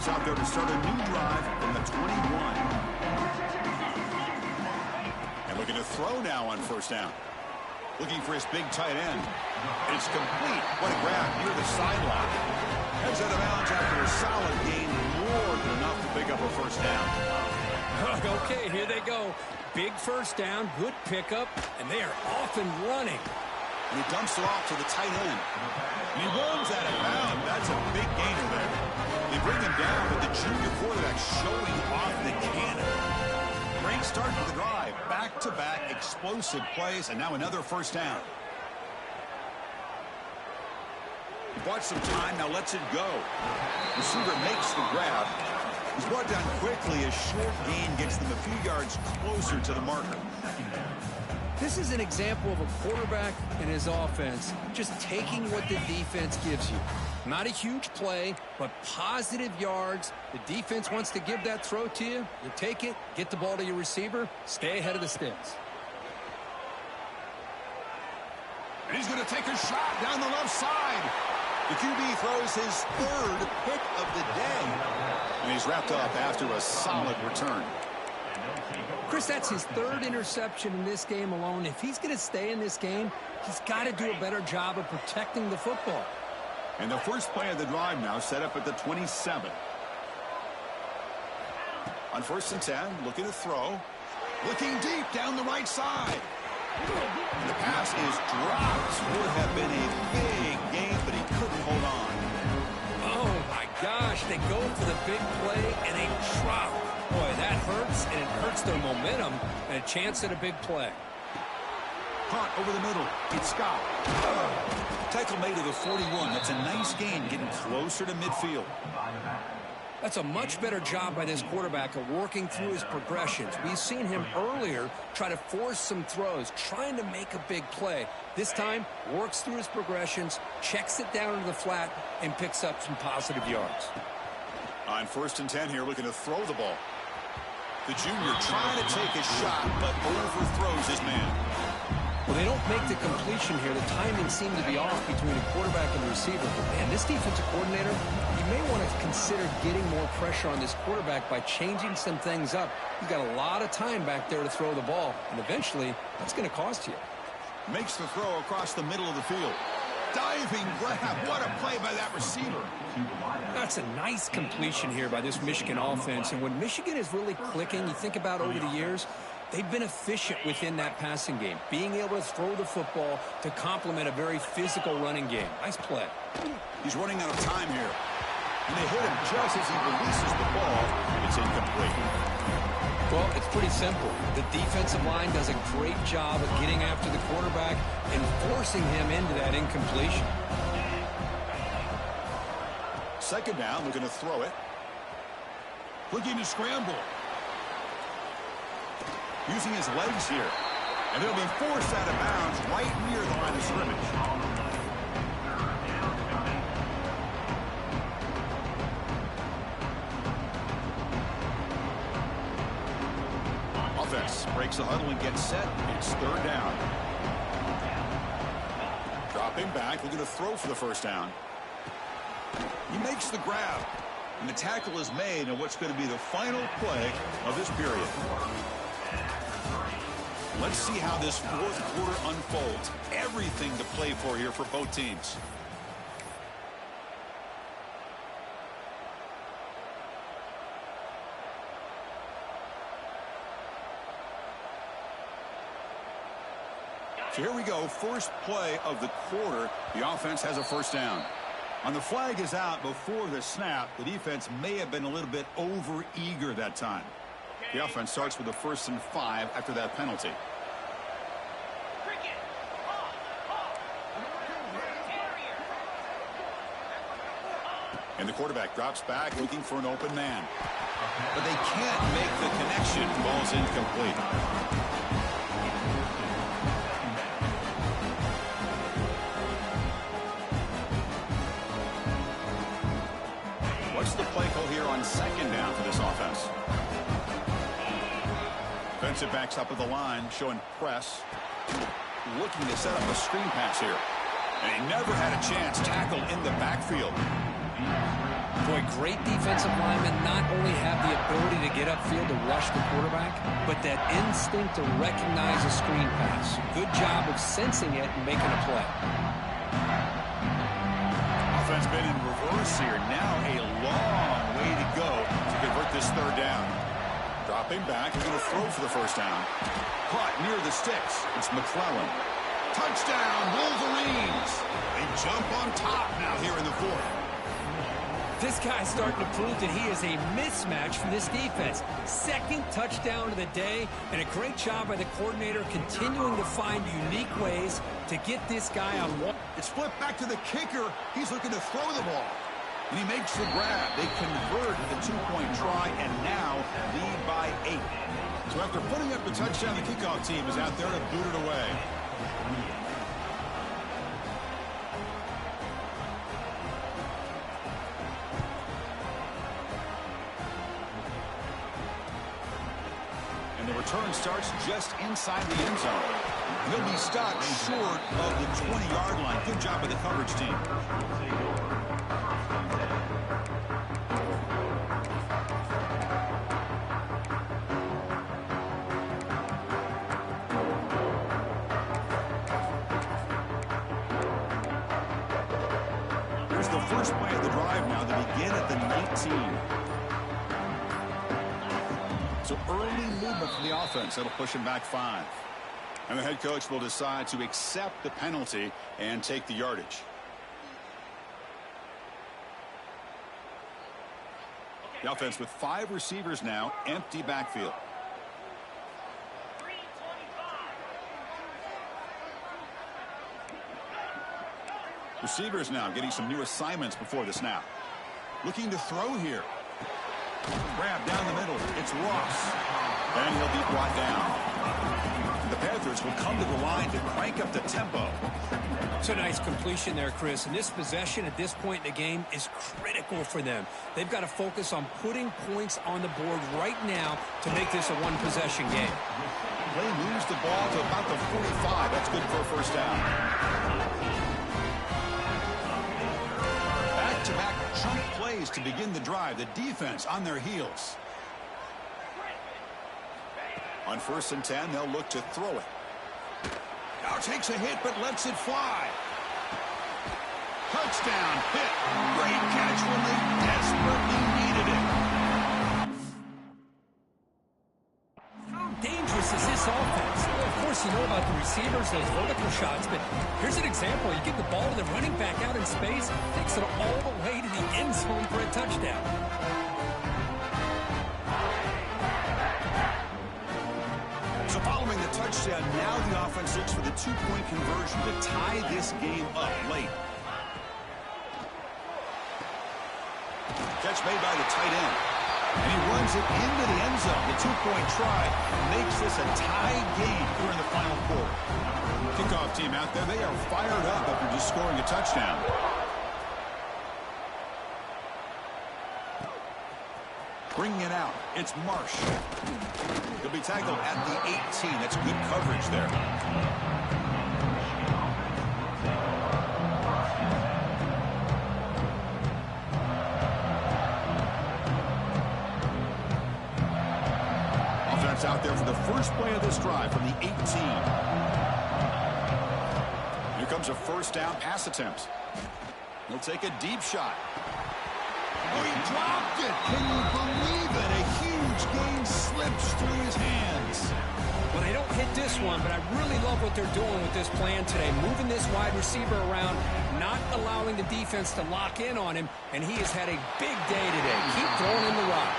Out there to start a new drive from the 21. And looking to throw now on first down. Looking for his big tight end. And it's complete. What a grab near the sideline. Heads out of bounds after a solid gain, more than enough to pick up a first down. Okay, here they go. Big first down, good pickup, and they are off and running. And he dumps it off to the tight end. And he runs out of bounds. That's a big gainer there. They bring him down, but the junior quarterback showing off the cannon. Great start to the drive. Back-to-back explosive plays, and now another first down. Bought some time, now lets it go. Receiver makes the grab. He's brought down quickly. A short gain gets them a few yards closer to the marker. This is an example of a quarterback and his offense just taking what the defense gives you. Not a huge play, but positive yards. The defense wants to give that throw to you. You take it, get the ball to your receiver, stay ahead of the sticks. And he's going to take a shot down the left side. The QB throws his third pick of the day. And he's wrapped up after a solid return. Chris, that's his third interception in this game alone. If he's going to stay in this game, he's got to do a better job of protecting the football. And the first play of the drive now set up at the 27. On 1st and 10, looking to throw. Looking deep down the right side. And the pass is dropped. Would have been a big game, but he couldn't hold on. Oh, my gosh. They go for the big play, and they drop. Boy, that hurts, and it hurts their momentum, and a chance at a big play. Caught over the middle. It's Scott. Tackle made to the 41. That's a nice gain, getting closer to midfield. That's a much better job by this quarterback of working through his progressions. We've seen him earlier try to force some throws, trying to make a big play. This time, works through his progressions, checks it down into the flat, and picks up some positive yards. On 1st and 10 here, looking to throw the ball. The junior trying to take a shot, but overthrows his man. Well, they don't make the completion here. The timing seemed to be off between the quarterback and the receiver. But, man, this defensive coordinator, you may want to consider getting more pressure on this quarterback by changing some things up. You've got a lot of time back there to throw the ball, and eventually that's going to cost you. Makes the throw across the middle of the field. Diving grab. What a play by that receiver. That's a nice completion here by this Michigan offense. And when Michigan is really clicking, you think about over the years, they've been efficient within that passing game, being able to throw the football to complement a very physical running game. Nice play. He's running out of time here. And they hit him just as he releases the ball. It's incomplete. Well, it's pretty simple. The defensive line does a great job of getting after the quarterback and forcing him into that incompletion. 2nd down, looking to throw it. Looking to scramble. Using his legs here. And he'll be forced out of bounds right near the line of scrimmage. Offense breaks the huddle and gets set. It's 3rd down. Dropping back, looking to throw for the first down. He makes the grab. And the tackle is made on what's going to be the final play of this period. Let's see how this 4th quarter unfolds. Everything to play for here for both teams. So here we go, first play of the quarter. The offense has a first down. And the flag is out before the snap. The defense may have been a little bit over-eager that time. The offense starts with a 1st and 5 after that penalty. And the quarterback drops back looking for an open man. But they can't make the connection. Ball's incomplete. What's the play call here on 2nd down for this offense? Defensive backs up at the line, showing press. Looking to set up a screen pass here. And he never had a chance. Tackle in the backfield. Boy, great defensive linemen not only have the ability to get upfield to rush the quarterback, but that instinct to recognize a screen pass. Good job of sensing it and making a play. Offense been in reverse here. Now a long way to go to convert this third down. Dropping back, he's going to throw for the first down. Caught near the sticks. It's McClellan. Touchdown, Wolverines. They jump on top now here in the fourth. This guy's starting to prove that he is a mismatch from this defense. Second touchdown of the day, and a great job by the coordinator continuing to find unique ways to get this guy on one. It's flipped back to the kicker. He's looking to throw the ball. And he makes the grab. They convert the two-point try and now lead by 8. So after putting up the touchdown, the kickoff team is out there to boot it away. And the return starts just inside the end zone. He'll be stopped short of the 20-yard line. Good job by the coverage team. Here's the first play of the drive now. They begin at the 19. So early movement from the offense. That'll push him back 5. And the head coach will decide to accept the penalty and take the yardage. The offense with 5 receivers now, empty backfield. Receivers now getting some new assignments before the snap. Looking to throw here. Grab down the middle. It's Ross. And he'll be brought down. The Panthers will come to the line to crank up the tempo. It's a nice completion there, Chris. And this possession at this point in the game is critical for them. They've got to focus on putting points on the board right now to make this a one-possession game. They moves the ball to about the 45. That's good for a first down. Back-to-back chunk plays to begin the drive. The defense on their heels. On 1st and 10, they'll look to throw it. Now takes a hit, but lets it fly. Touchdown, Pitt. Great catch when they desperately needed it. How dangerous is this offense? Well, of course, you know about the receivers, those vertical shots, but here's an example. You give the ball to the running back out in space, takes it all the way to the end zone for a touchdown. So following the touchdown, now the offense looks for the 2-point conversion to tie this game up late. Catch made by the tight end. And he runs it into the end zone. The 2-point try makes this a tie game here in the final quarter. Kickoff team out there, they are fired up after just scoring a touchdown. Bringing it out, it's Marsh. He'll be tackled at the 18. That's good coverage there. Offense out there for the first play of this drive from the 18. Here comes a first down pass attempt. He'll take a deep shot. Oh, he dropped it. Can you believe it? A huge gain slips through his hands. Well, they don't hit this one, but I really love what they're doing with this plan today. Moving this wide receiver around, not allowing the defense to lock in on him, and he has had a big day today. Keep throwing him the rock.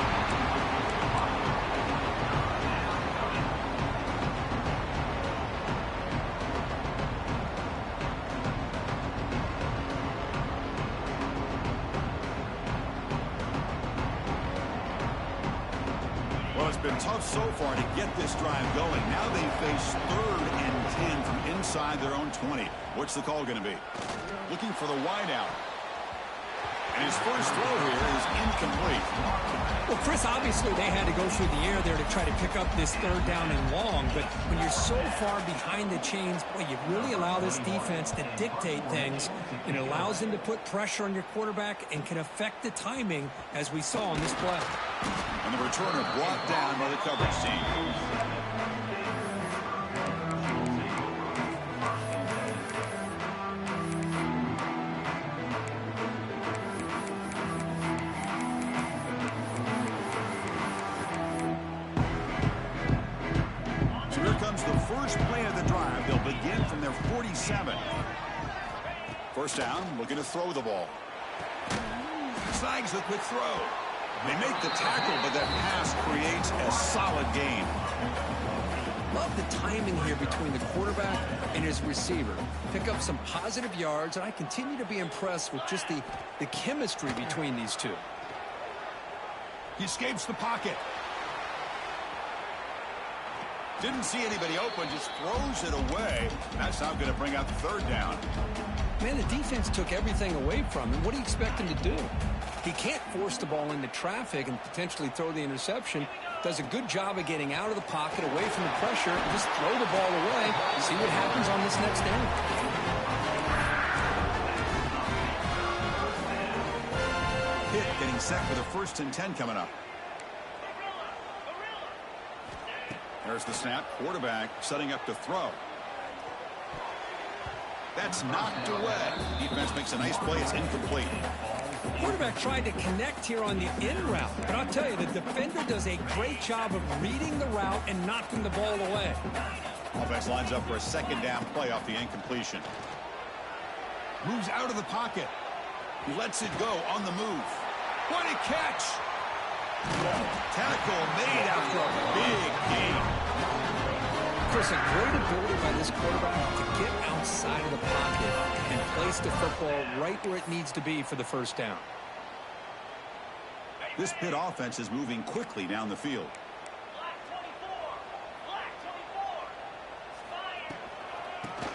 Well, it's been tough so far to get this drive going. Now they face 3rd and 10 from inside their own 20. What's the call going to be? Looking for the wideout. And his first throw here is incomplete. Well, Chris, obviously they had to go through the air there to try to pick up this 3rd down and long, but when you're so far behind the chains, boy, you really allow this defense to dictate things. It allows them to put pressure on your quarterback and can affect the timing, as we saw on this play. And the returner brought down by the coverage team. first play of the drive, they'll begin from their 47. First down, looking to throw the ball. Snags the quick throw. They make the tackle, but that pass creates a solid gain. Love the timing here between the quarterback and his receiver. Pick up some positive yards, and I continue to be impressed with just the chemistry between these two. He escapes the pocket. Didn't see anybody open, just throws it away. That's not going to bring up third down. Man, the defense took everything away from him. What do you expect him to do? He can't force the ball into traffic and potentially throw the interception. Does a good job of getting out of the pocket, away from the pressure, and just throw the ball away. See what happens on this next down. Pitt getting set for the 1st and 10 coming up. There's the snap. Quarterback setting up to throw. That's knocked away. Defense makes a nice play. It's incomplete. Quarterback tried to connect here on the in route, but I'll tell you, the defender does a great job of reading the route and knocking the ball away. Offense lines up for a 2nd down play off the incompletion. Moves out of the pocket. He lets it go on the move. What a catch! Tackle made after a big gain. Chris, a great ability by this quarterback to get outside of the pocket and place the football right where it needs to be for the 1st down. This Pitt offense is moving quickly down the field.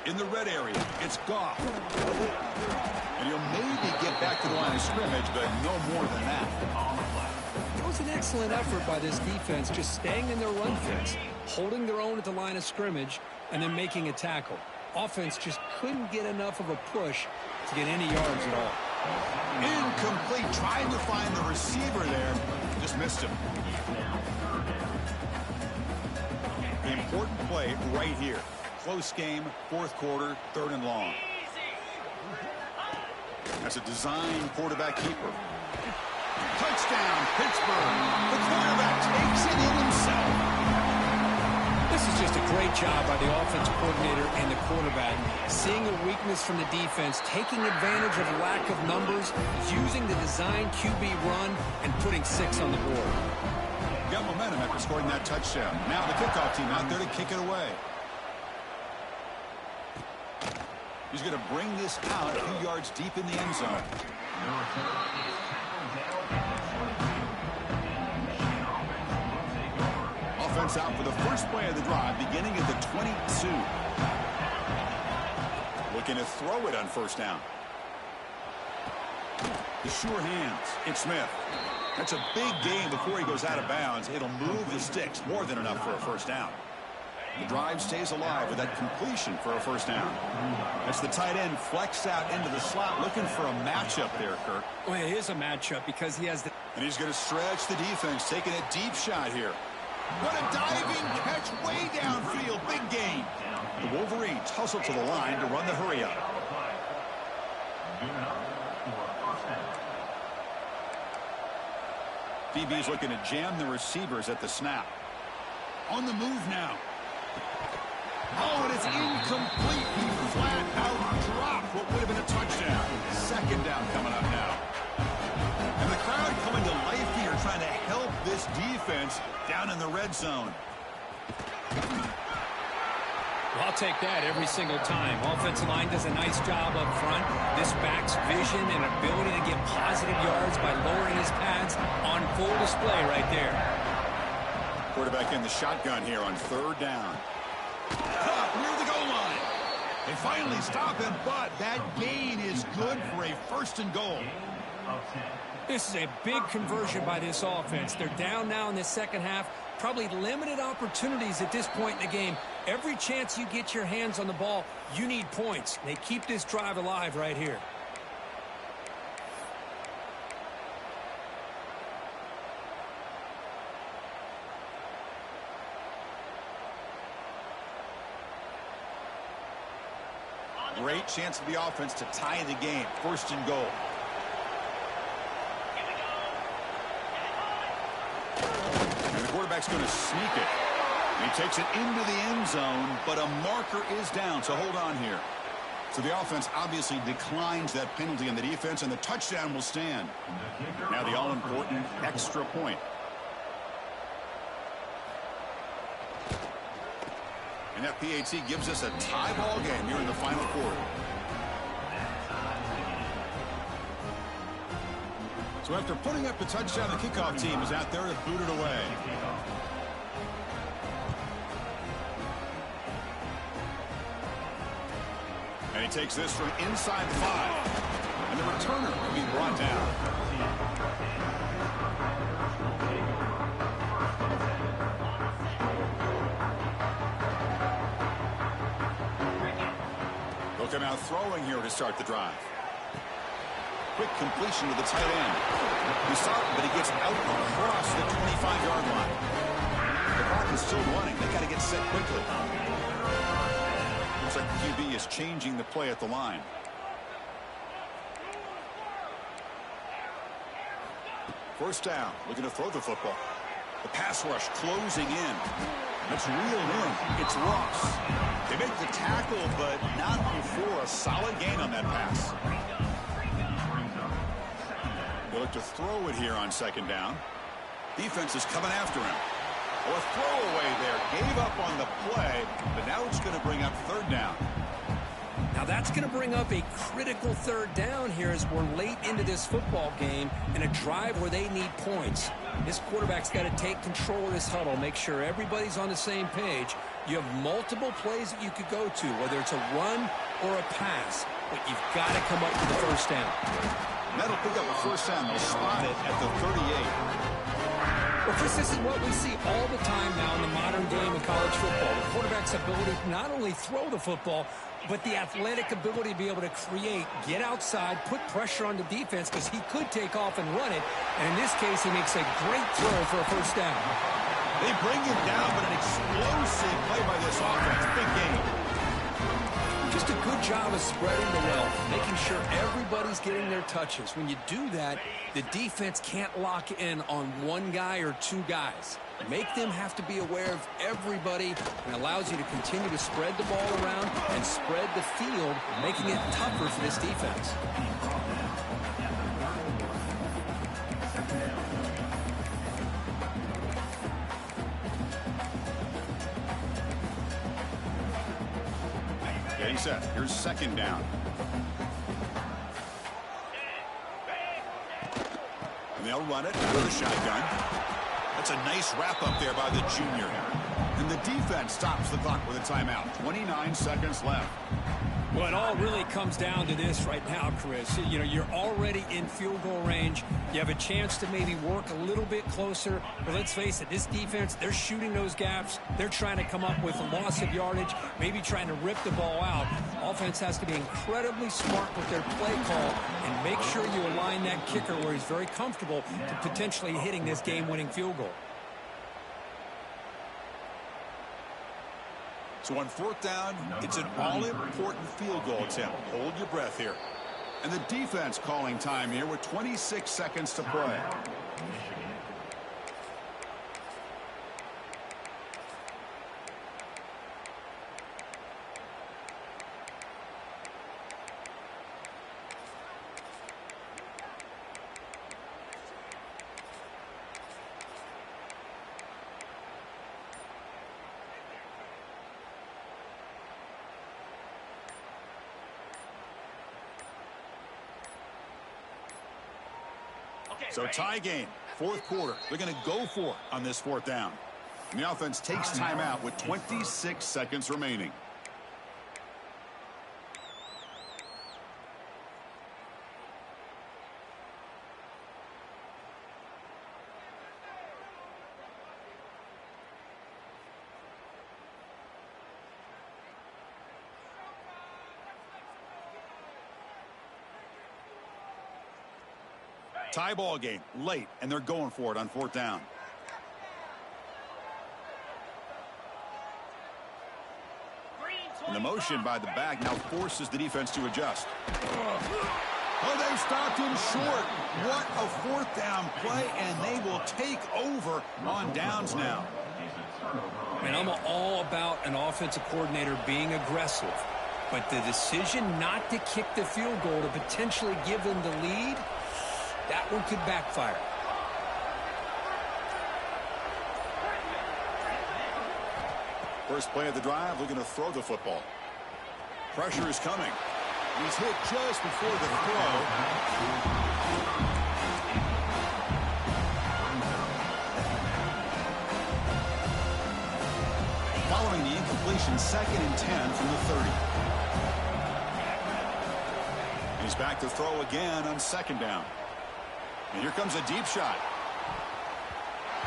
In the red area, it's Goff. And he'll maybe get back to the line of scrimmage, but no more than that. It was an excellent effort by this defense, just staying in their run fence, holding their own at the line of scrimmage, and then making a tackle. Offense just couldn't get enough of a push to get any yards at all. Incomplete, trying to find the receiver there, just missed him. Important play right here. Close game, 4th quarter, 3rd and long. That's a design quarterback keeper. Touchdown, Pittsburgh. The quarterback takes it in himself. This is just a great job by the offense coordinator and the quarterback. Seeing a weakness from the defense, taking advantage of lack of numbers, using the design QB run, and putting 6 on the board. Got momentum after scoring that touchdown. Now the kickoff team out there to kick it away. He's going to bring this out a few yards deep in the end zone. Offense out for the first play of the drive, beginning at the 22. Looking to throw it on 1st down. The sure hands. It's Smith. That's a big gain before he goes out of bounds. It'll move the sticks, more than enough for a 1st down. The drive stays alive with that completion for a 1st down. That's the tight end flexed out into the slot, looking for a matchup there, Kirk. Well, it is a matchup because he has the... And he's going to stretch the defense, taking a deep shot here. What a diving catch way downfield. Big gain. The Wolverines hustle to the line to run the hurry up. DB's looking to jam the receivers at the snap. On the move now. Oh, and it's incomplete. He flat out dropped what would have been a touchdown. 2nd down coming up now. And the crowd coming to life here, trying to help this defense down in the red zone. Well, I'll take that every single time. Offensive line does a nice job up front. This back's vision and ability to get positive yards by lowering his pads on full display right there. Quarterback in the shotgun here on 3rd down. Near the goal line. They finally stop him, but that gain is good for a 1st and goal. This is a big conversion by this offense. They're down now in the 2nd half. Probably limited opportunities at this point in the game. Every chance you get your hands on the ball, you need points. They keep this drive alive right here. Great chance for the offense to tie the game. 1st and goal. And the quarterback's going to sneak it. He takes it into the end zone, but a marker is down, so hold on here. So the offense obviously declines that penalty on the defense, and the touchdown will stand. Now the all-important extra point. And that PAT gives us a tie ball game here in the final quarter. So after putting up the touchdown, the kickoff team is out there to boot it away. And he takes this from inside the 5. And the returner will be brought down. They'll come out throwing here to start the drive. Quick completion to the tight end. He saw it, but he gets out across the 25-yard line. The clock is still running. They got to get set quickly. Looks like the QB is changing the play at the line. First down, looking to throw the football. The pass rush closing in. It's reeled in. It's Ross. They make the tackle, but not before a solid gain on that pass. They look to throw it here on second down. Defense is coming after him. Oh, a throwaway there. Gave up on the play, but now it's going to bring up third down. Now that's going to bring up a critical third down here as we're late into this football game in a drive where they need points. This quarterback's got to take control of this huddle, make sure everybody's on the same page. You have multiple plays that you could go to, whether it's a run or a pass, but you've got to come up with the first down. That'll pick up a first down. They'll spot it at the 38. Well, Chris, this is what we see all the time now in the modern game of college football. The quarterback's ability to not only throw the football, but the athletic ability to be able to create, get outside, put pressure on the defense because he could take off and run it. And in this case, he makes a great throw for a first down. They bring him down, but an explosive play by this offense. Big game. Just a good job of spreading the wealth, making sure everybody's getting their touches. When you do that, the defense can't lock in on one guy or two guys. Make them have to be aware of everybody, and allows you to continue to spread the ball around and spread the field, making it tougher for this defense. Getting set. Here's second down. And they'll run it out of the shotgun. That's a nice wrap up there by the junior. And the defense stops the clock with a timeout. 29 seconds left. Well, it all really comes down to this right now, Chris. You know, you're already in field goal range. You have a chance to maybe work a little bit closer. But let's face it, this defense, they're shooting those gaps. They're trying to come up with a loss of yardage, maybe trying to rip the ball out. Offense has to be incredibly smart with their play call and make sure you align that kicker where he's very comfortable to potentially hitting this game-winning field goal. So on fourth down, it's an all-important field goal attempt. Hold your breath here. And the defense calling time here with 26 seconds to play. So tie game, fourth quarter. They're going to go for it on this fourth down. And the offense takes timeout with 26 seconds remaining. Tie ball game, late, and they're going for it on fourth down. And the motion by the back now forces the defense to adjust. Oh, they stopped him short. What a fourth down play, and they will take over on downs now. And I'm all about an offensive coordinator being aggressive. But the decision not to kick the field goal to potentially give them the lead, that one could backfire. First play of the drive, looking to throw the football. Pressure is coming. He's hit just before the throw. Following the incompletion, 2nd and 10 from the 30. He's back to throw again on 2nd down. And here comes a deep shot.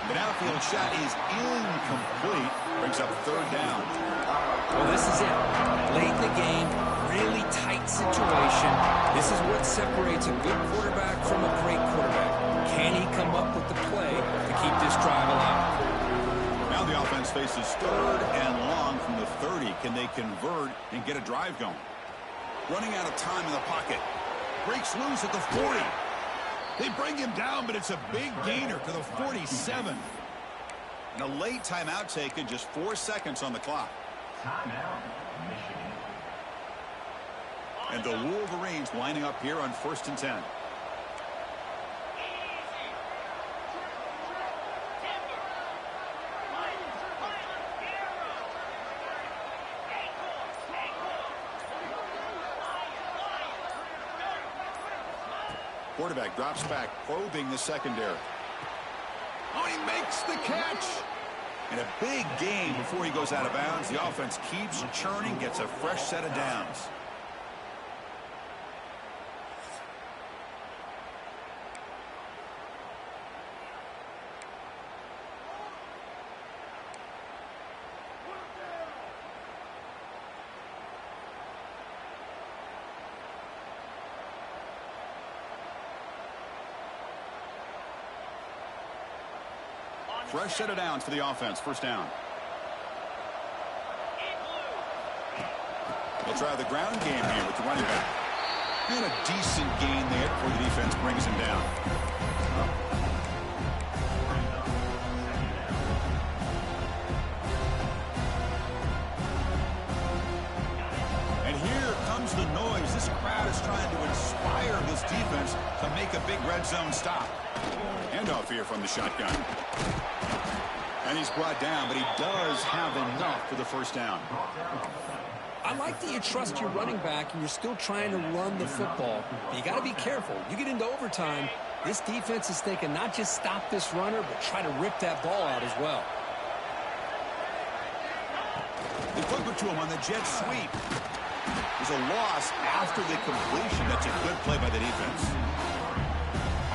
The downfield shot is incomplete. Brings up 3rd down. Well, this is it. Late in the game, really tight situation. This is what separates a good quarterback from a great quarterback. Can he come up with the play to keep this drive alive? Now the offense faces 3rd and long from the 30. Can they convert and get a drive going? Running out of time in the pocket. Breaks loose at the 40. They bring him down, but it's a big gainer to the 47. And a late timeout taken, just 4 seconds on the clock. Timeout, Michigan. And the Wolverines lining up here on 1st and 10. Quarterback drops back, probing the secondary. Oh, he makes the catch. And a big gain before he goes out of bounds. The offense keeps churning, gets a fresh set of downs. Fresh set of downs for the offense. 1st down. They'll try the ground game here with the running back. And a decent gain there before the defense brings him down. And here comes the noise. This crowd is trying to inspire this defense to make a big red zone stop. Handoff here from the shotgun. And he's brought down, but he does have enough for the 1st down. I like that you trust your running back and you're still trying to run the football. But you got to be careful. You get into overtime, this defense is thinking not just stop this runner, but try to rip that ball out as well. They flip it to him on the jet sweep. There's a loss after the completion. That's a good play by the defense.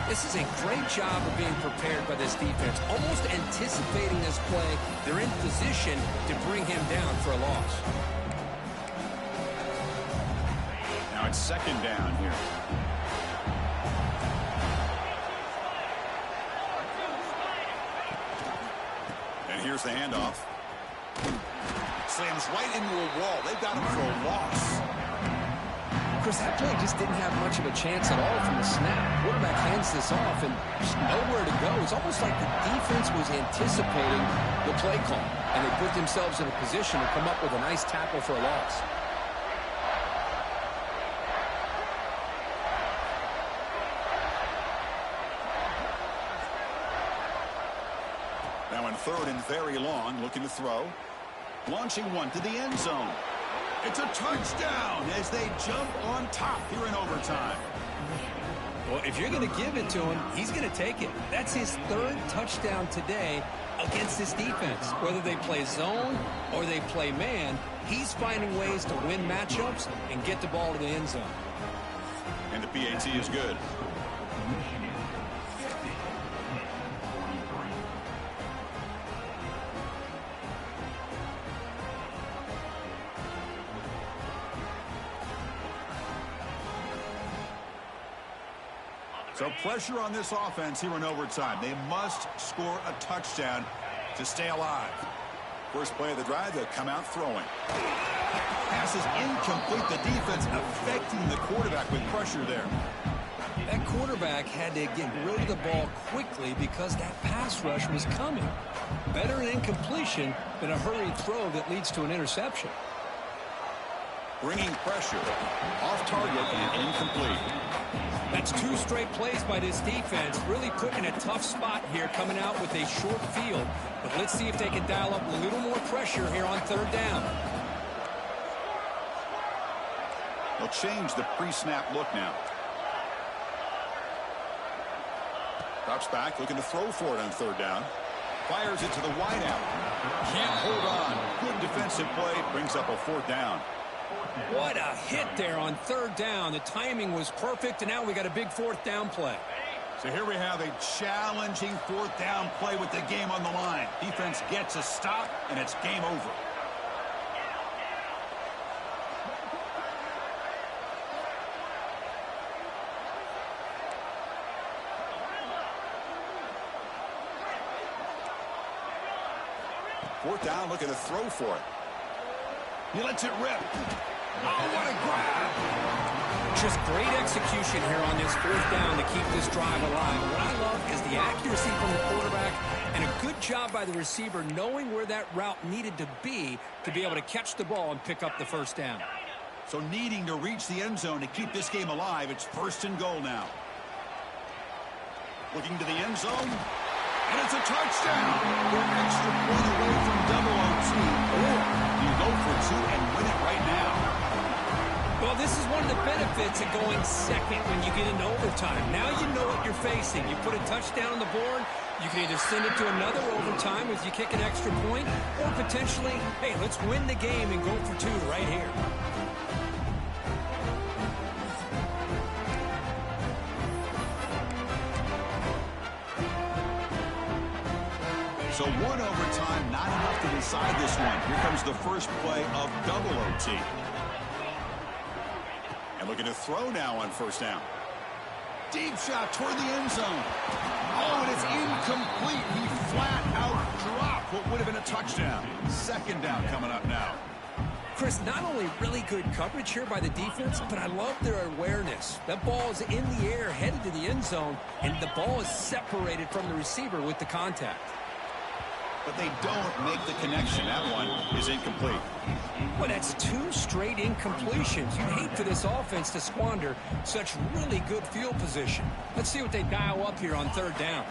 This is a great job of being prepared by this defense, almost anticipating this play. They're in position to bring him down for a loss. Now it's 2nd down here. And here's the handoff. Slams right into a wall. They've got him for a loss. Chris, that play just didn't have much of a chance at all from the snap. Quarterback hands this off and just nowhere to go. It's almost like the defense was anticipating the play call, and they put themselves in a position to come up with a nice tackle for a loss. Now in 3rd and very long, looking to throw. Launching one to the end zone. It's a touchdown as they jump on top here in overtime. Well, if you're going to give it to him, he's going to take it. That's his 3rd touchdown today against this defense. Whether they play zone or they play man, he's finding ways to win matchups and get the ball to the end zone. And the PAT is good. So pressure on this offense here in overtime. They must score a touchdown to stay alive. First play of the drive, they'll come out throwing. Pass is incomplete. The defense affecting the quarterback with pressure there. That quarterback had to get rid of the ball quickly because that pass rush was coming. Better an incompletion than a hurried throw that leads to an interception. Bringing pressure. Off target and incomplete. That's 2 straight plays by this defense, really put in a tough spot here coming out with a short field. But let's see if they can dial up a little more pressure here on 3rd down. They'll change the pre-snap look now. Drops back, looking to throw for it on 3rd down. Fires it to the wideout. Can't hold on. Good defensive play. Brings up a 4th down. What a hit there on 3rd down. The timing was perfect, and now we got a big 4th down play. So here we have a challenging 4th down play with the game on the line. Defense gets a stop, and it's game over. Fourth down, looking to throw for it. He lets it rip. Oh, what a grab! Just great execution here on this 4th down to keep this drive alive. What I love is the accuracy from the quarterback and a good job by the receiver knowing where that route needed to be able to catch the ball and pick up the 1st down. So needing to reach the end zone to keep this game alive, it's 1st and goal now. Looking to the end zone. And it's a touchdown. We're an extra point away from double OT. Or you go for 2 and win it right now. Well, this is one of the benefits of going second when you get into overtime. Now you know what you're facing. You put a touchdown on the board, you can either send it to another overtime if you kick an extra point, or potentially, hey, let's win the game and go for 2 right here. So 1 overtime, not enough to decide this one. Here comes the first play of double OT. And looking to throw now on 1st down. Deep shot toward the end zone. Oh, and it's incomplete. He flat out dropped what would have been a touchdown. 2nd down coming up now. Chris, not only really good coverage here by the defense, but I love their awareness. That ball is in the air, headed to the end zone, and the ball is separated from the receiver with the contact. But they don't make the connection. That one is incomplete. Well, that's 2 straight incompletions. You'd hate for this offense to squander such really good field position. Let's see what they dial up here on 3rd down.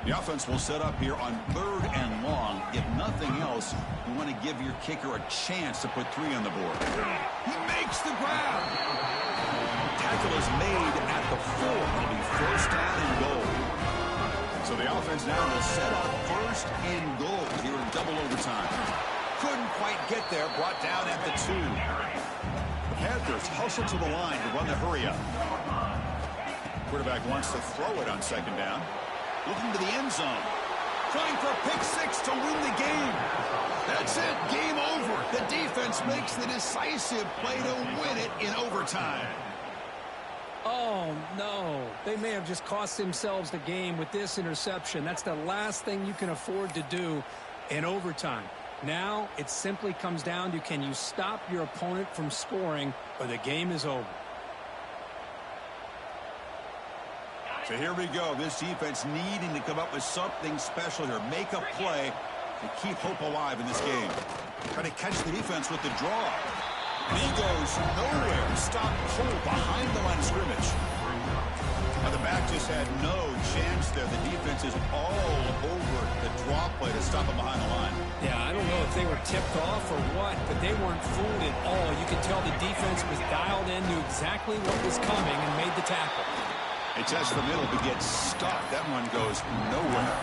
The offense will set up here on 3rd and long. If nothing else, you want to give your kicker a chance to put 3 on the board. He makes the grab. Tackle is made at the 4. It'll be 1st down and goal. So the offense now will set up 1st and goal here in double overtime. Couldn't quite get there, brought down at the 2. The Panthers hustle to the line to run the hurry up. Quarterback wants to throw it on 2nd down. Looking to the end zone. Trying for a pick 6 to win the game. That's it, game over. The defense makes the decisive play to win it in overtime. Oh, no. They may have just cost themselves the game with this interception. That's the last thing you can afford to do in overtime. Now it simply comes down to, can you stop your opponent from scoring, or the game is over. So here we go. This defense needing to come up with something special here. Make a play to keep hope alive in this game. Try to catch the defense with the draw. And he goes nowhere. Stop cold behind the line of scrimmage. Now the back just had no chance there. The defense is all over the draw play to stop him behind the line. Yeah, I don't know if they were tipped off or what, but they weren't fooled at all. You could tell the defense was dialed in, knew exactly what was coming, and made the tackle. It tests the middle, but gets stuck. That one goes nowhere.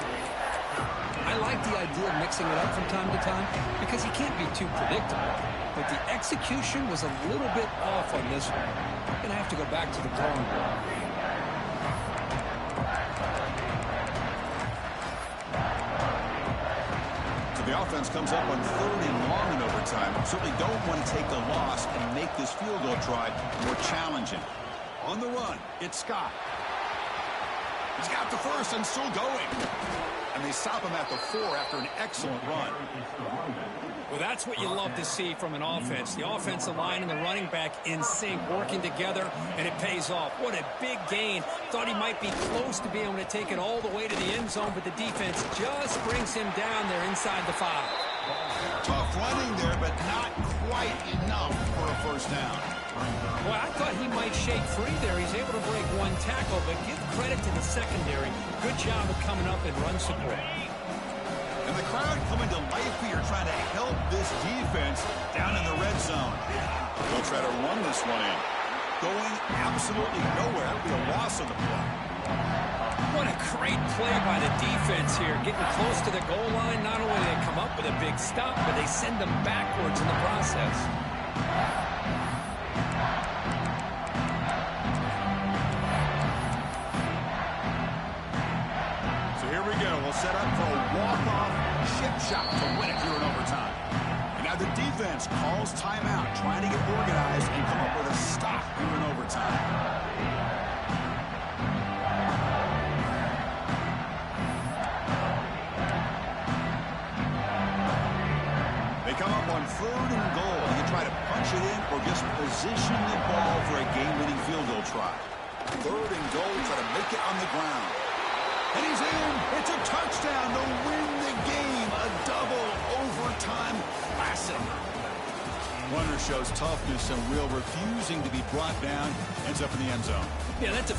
I like the idea of mixing it up from time to time because you can't be too predictable. But the execution was a little bit off on this one. I'm going to have to go back to the drawing board. So the offense comes up on 3rd and long in overtime. Certainly don't want to take the loss and make this field goal drive more challenging. On the run, it's Scott. He's got the first and still going. And they stop him at the 4 after an excellent run. Well, that's what you love to see from an offense. The offensive line and the running back in sync, working together, and it pays off. What a big gain. Thought he might be close to being able to take it all the way to the end zone, but the defense just brings him down there inside the 5. Tough running there, but not quite enough for a first down. Well, I thought he might shake free there. He's able to break one tackle, but give credit to the secondary. Good job of coming up in run support. And the crowd coming to life here, trying to help this defense down in the red zone. They'll try to run this one in. Going absolutely nowhere. That'll be a loss on the play. What a great play by the defense here. Getting close to the goal line. Not only do they come up with a big stop, but they send them backwards in the process. So here we go. We'll set up for a walk-off chip shot to win it here in overtime. And now the defense calls timeout, trying to get organized and come up with a stop here in overtime. They come up on 3rd and goal. You can try to punch it in or just position the ball for a game-winning field goal try. 3rd and goal, try to make it on the ground. And he's in. It's a touchdown to win the game. A double overtime classic. Runner shows toughness and will, refusing to be brought down. Ends up in the end zone. Yeah, that's a